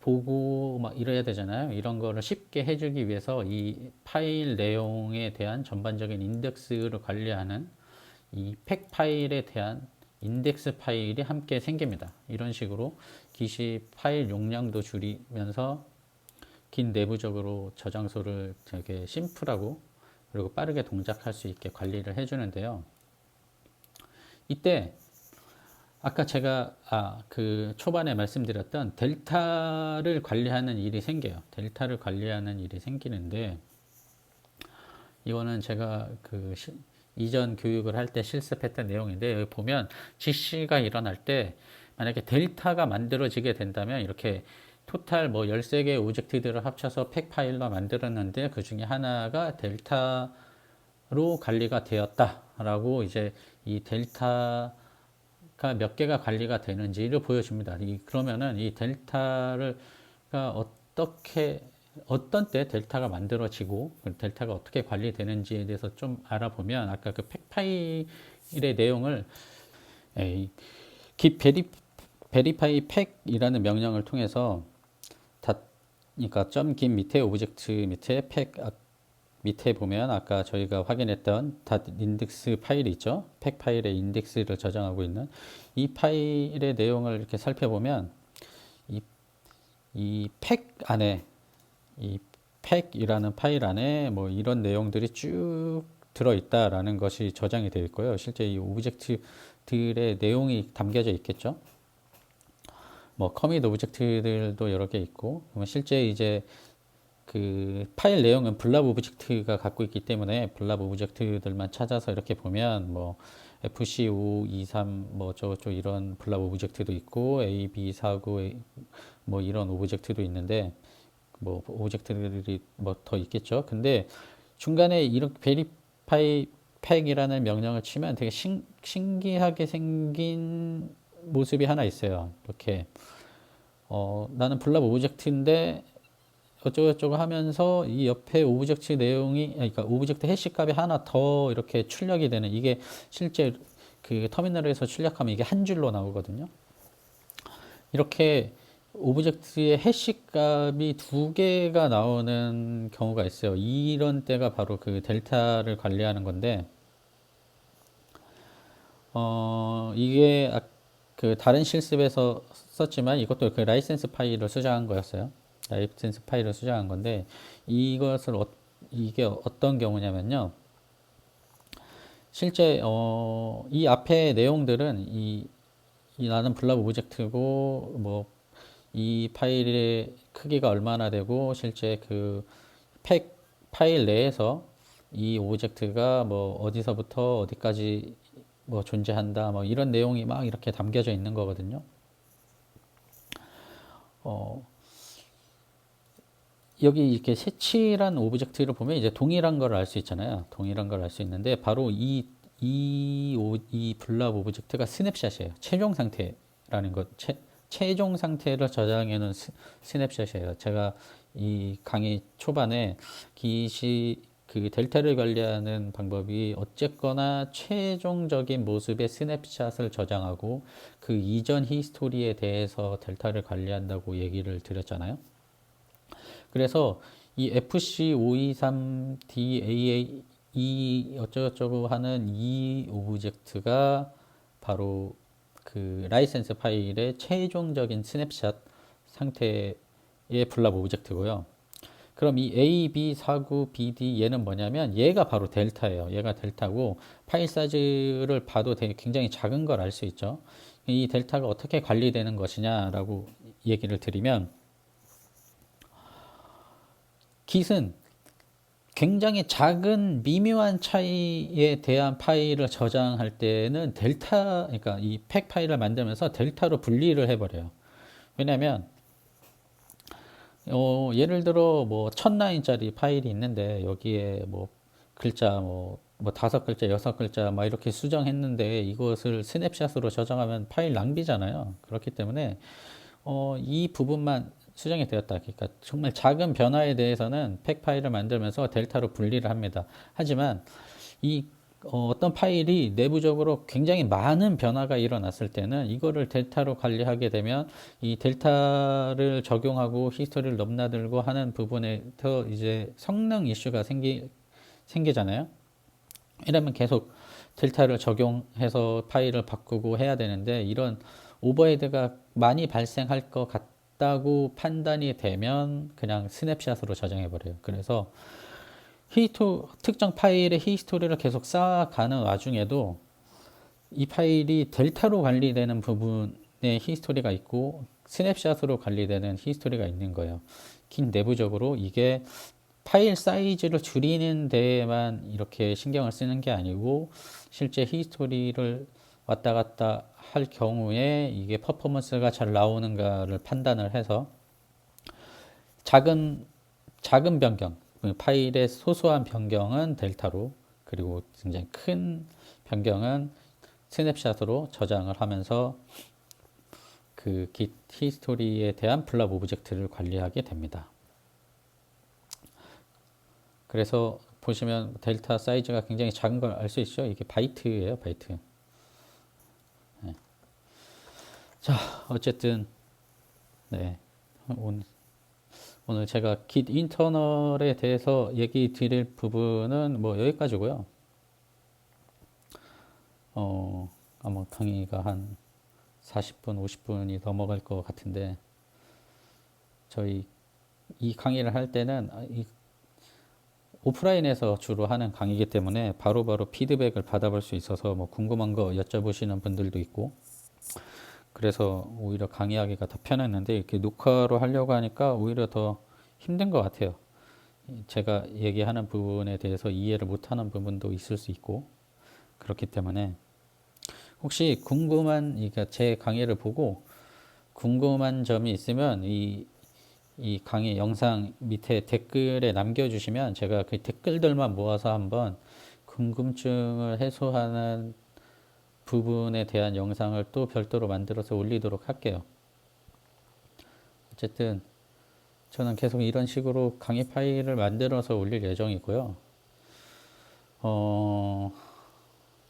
보고 막 이래야 되잖아요. 이런 거를 쉽게 해주기 위해서 이 파일 내용에 대한 전반적인 인덱스를 관리하는 이 팩 파일에 대한 인덱스 파일이 함께 생깁니다. 이런 식으로 기시 파일 용량도 줄이면서 긴 내부적으로 저장소를 되게 심플하고 그리고 빠르게 동작할 수 있게 관리를 해주는데요. 이때 아까 제가 그 초반에 말씀드렸던 델타를 관리하는 일이 생겨요. 델타를 관리하는 일이 생기는데 이거는 제가 그 이전 교육을 할 때 실습했던 내용인데 여기 보면 GC가 일어날 때 만약에 델타가 만들어지게 된다면 이렇게 토탈 뭐 13개의 오브젝트들을 합쳐서 팩 파일로 만들었는데 그 중에 하나가 델타로 관리가 되었다라고 이제 이 델타가 몇 개가 관리가 되는지를 보여줍니다. 그러면은 이 델타가 어떤 때 델타가 만들어지고 델타가 어떻게 관리되는지에 대해서 좀 알아보면 아까 그 팩 파일의 내용을 git verify 팩이라는 명령을 통해서 그러니까 .git 밑에 오브젝트 밑에 팩 밑에 보면 아까 저희가 확인했던 인덱스 파일이 있죠. 팩 파일의 인덱스를 저장하고 있는 이 파일의 내용을 이렇게 살펴보면 이 팩 안에 이 팩이라는 파일 안에 뭐 이런 내용들이 쭉 들어있다라는 것이 저장이 되어 있고요. 실제 이 오브젝트들의 내용이 담겨져 있겠죠. 뭐 커밋 오브젝트들도 여러 개 있고, 실제 이제 그 파일 내용은 블랍 오브젝트가 갖고 있기 때문에 블랍 오브젝트들만 찾아서 이렇게 보면 뭐 FC5, 23, 뭐 저쪽 이런 블랍 오브젝트도 있고 AB49 뭐 이런 오브젝트도 있는데 뭐 오브젝트들이 뭐 더 있겠죠. 근데 중간에 이렇게 베리파이 팩이라는 명령을 치면 되게 신기하게 생긴 모습이 하나 있어요. 이렇게 나는 블랍 오브젝트인데 어쩌고저쩌고 하면서 이 옆에 오브젝트 내용이 그러니까 오브젝트 해시 값이 하나 더 이렇게 출력이 되는 이게 실제 그 터미널에서 출력하면 이게 한 줄로 나오거든요. 이렇게 오브젝트의 해시 값이 두 개가 나오는 경우가 있어요. 이런 때가 바로 그 델타를 관리하는 건데, 이게 그 다른 실습에서 썼지만 이것도 그 라이센스 파일을 수정한 거였어요. 라이센스 파일을 수정한 건데, 이것을 이게 어떤 경우냐면요. 실제 이 앞에 내용들은 이 나는 블랍 오브젝트고 뭐 이 파일의 크기가 얼마나 되고 실제 그 팩 파일 내에서 이 오브젝트가 뭐 어디서부터 어디까지 뭐 존재한다 뭐 이런 내용이 막 이렇게 담겨져 있는 거거든요. 어, 여기 이렇게 색칠한 오브젝트를 보면 이제 동일한 걸 알 수 있잖아요. 동일한 걸 알 수 있는데 바로 이 블랍 오브젝트가 스냅샷이에요. 최종 상태라는 것, 최종 상태를 저장해 놓은 스냅샷이에요. 제가 이 강의 초반에 그 델타를 관리하는 방법이 어쨌거나 최종적인 모습의 스냅샷을 저장하고 그 이전 히스토리에 대해서 델타를 관리한다고 얘기를 드렸잖아요. 그래서 이 FC523DAA 이 어쩌고저쩌고 하는 이 오브젝트가 바로 그 라이센스 파일의 최종적인 스냅샷 상태의 블랍 오브젝트고요. 그럼 이 A, B, 49, BD 얘는 뭐냐면 얘가 바로 델타예요. 얘가 델타고 파일 사이즈를 봐도 되게 굉장히 작은 걸 알 수 있죠. 이 델타가 어떻게 관리되는 것이냐라고 얘기를 드리면 Git은 굉장히 작은 미묘한 차이에 대한 파일을 저장할 때는 델타, 그러니까 이 팩 파일을 만들면서 델타로 분리를 해버려요. 왜냐면, 예를 들어 뭐 1000라인짜리 파일이 있는데 여기에 뭐 글자 뭐 5글자, 6글자 막 이렇게 수정했는데 이것을 스냅샷으로 저장하면 파일 낭비잖아요. 그렇기 때문에 이 부분만 수정이 되었다. 그러니까 정말 작은 변화에 대해서는 팩 파일을 만들면서 델타로 분리를 합니다. 하지만 이 어떤 파일이 내부적으로 굉장히 많은 변화가 일어났을 때는 이거를 델타로 관리하게 되면 이 델타를 적용하고 히스토리를 넘나들고 하는 부분에서 이제 성능 이슈가 생기잖아요. 이러면 계속 델타를 적용해서 파일을 바꾸고 해야 되는데 이런 오버헤드가 많이 발생할 것 같다고 판단이 되면 그냥 스냅샷으로 저장해 버려요. 그래서 특정 파일의 히스토리를 계속 쌓아가는 와중에도 이 파일이 델타로 관리되는 부분의 히스토리가 있고 스냅샷으로 관리되는 히스토리가 있는 거예요. 긴 내부적으로 이게 파일 사이즈를 줄이는 데에만 이렇게 신경을 쓰는 게 아니고 실제 히스토리를 왔다 갔다 할 경우에 이게 퍼포먼스가 잘 나오는가를 판단을 해서 작은 변경, 파일의 소소한 변경은 델타로 그리고 굉장히 큰 변경은 스냅샷으로 저장을 하면서 그 Git 히스토리에 대한 블랍 오브젝트를 관리하게 됩니다. 그래서 보시면 델타 사이즈가 굉장히 작은 걸 알 수 있죠. 이게 바이트예요, 바이트. 네. 자, 어쨌든 네. 오늘 제가 Git 인터널에 대해서 얘기 드릴 부분은 뭐 여기까지고요. 아마 강의가 한 40분, 50분이 넘어갈 것 같은데 저희 이 강의를 할 때는 오프라인에서 주로 하는 강의이기 때문에 바로바로 피드백을 받아볼 수 있어서 뭐 궁금한 거 여쭤보시는 분들도 있고 그래서 오히려 강의하기가 더 편했는데 이렇게 녹화로 하려고 하니까 오히려 더 힘든 것 같아요. 제가 얘기하는 부분에 대해서 이해를 못하는 부분도 있을 수 있고 그렇기 때문에 혹시 그러니까 제 강의를 보고 궁금한 점이 있으면 이 강의 영상 밑에 댓글에 남겨주시면 제가 그 댓글들만 모아서 한번 궁금증을 해소하는 부분에 대한 영상을 또 별도로 만들어서 올리도록 할게요. 어쨌든 저는 계속 이런 식으로 강의 파일을 만들어서 올릴 예정이고요.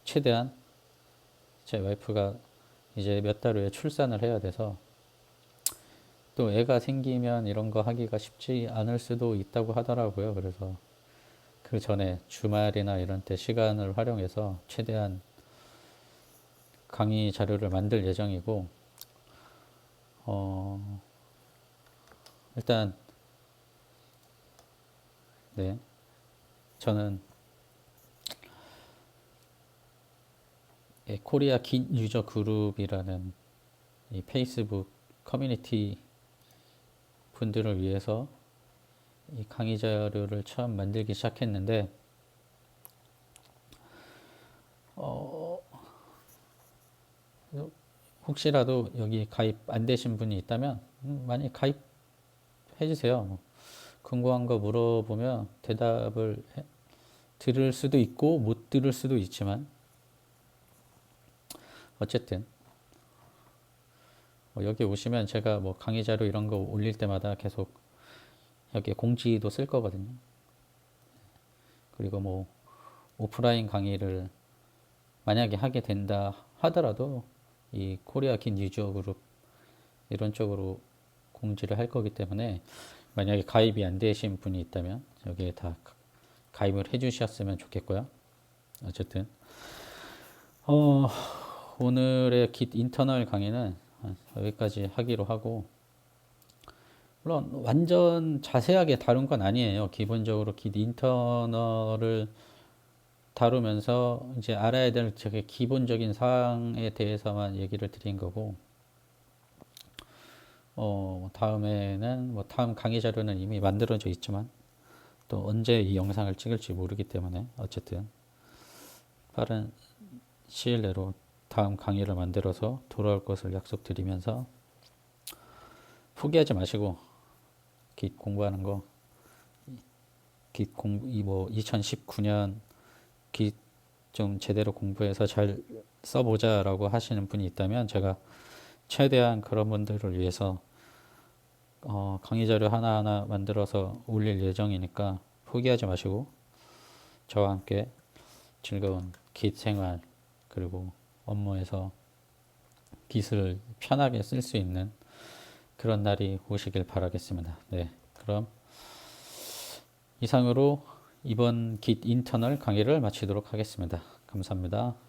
최대한 제 와이프가 이제 몇 달 후에 출산을 해야 돼서 또 애가 생기면 이런 거 하기가 쉽지 않을 수도 있다고 하더라고요. 그래서 그 전에 주말이나 이런 때 시간을 활용해서 최대한 강의 자료를 만들 예정이고, 어, 일단, 네, 저는 코리아 깃 유저 그룹이라는 이 페이스북 커뮤니티 분들을 위해서 이 강의 자료를 처음 만들기 시작했는데, 어, 혹시라도 여기 가입 안 되신 분이 있다면 많이 가입해 주세요. 뭐 궁금한 거 물어보면 들을 수도 있고 못 들을 수도 있지만 어쨌든 여기 오시면 제가 뭐 강의 자료 이런 거 올릴 때마다 계속 여기에 공지도 쓸 거거든요. 그리고 뭐 오프라인 강의를 만약에 하게 된다 하더라도 이 코리아 긴 유저 그룹 이런 쪽으로 공지를 할 거기 때문에 만약에 가입이 안 되신 분이 있다면 여기에 다 가입을 해 주셨으면 좋겠고요. 어쨌든 어, 오늘의 깃 인터널 강의는 여기까지 하기로 하고, 물론 완전 자세하게 다룬 건 아니에요. 기본적으로 깃 인터널을 다루면서 이제 알아야 될 되게 기본적인 사항에 대해서만 얘기를 드린 거고, 다음에는 뭐 다음 강의 자료는 이미 만들어져 있지만 또 언제 이 영상을 찍을지 모르기 때문에 어쨌든 빠른 시일 내로 다음 강의를 만들어서 돌아올 것을 약속드리면서 포기하지 마시고 깃 공부하는 거, 뭐 2019년 깃 좀 제대로 공부해서 잘 써보자라고 하시는 분이 있다면 제가 최대한 그런 분들을 위해서 강의 자료 하나하나 만들어서 올릴 예정이니까 포기하지 마시고 저와 함께 즐거운 깃 생활 그리고 업무에서 깃을 편하게 쓸 수 있는 그런 날이 오시길 바라겠습니다. 네, 그럼 이상으로 이번 깃 인터널 강의를 마치도록 하겠습니다. 감사합니다.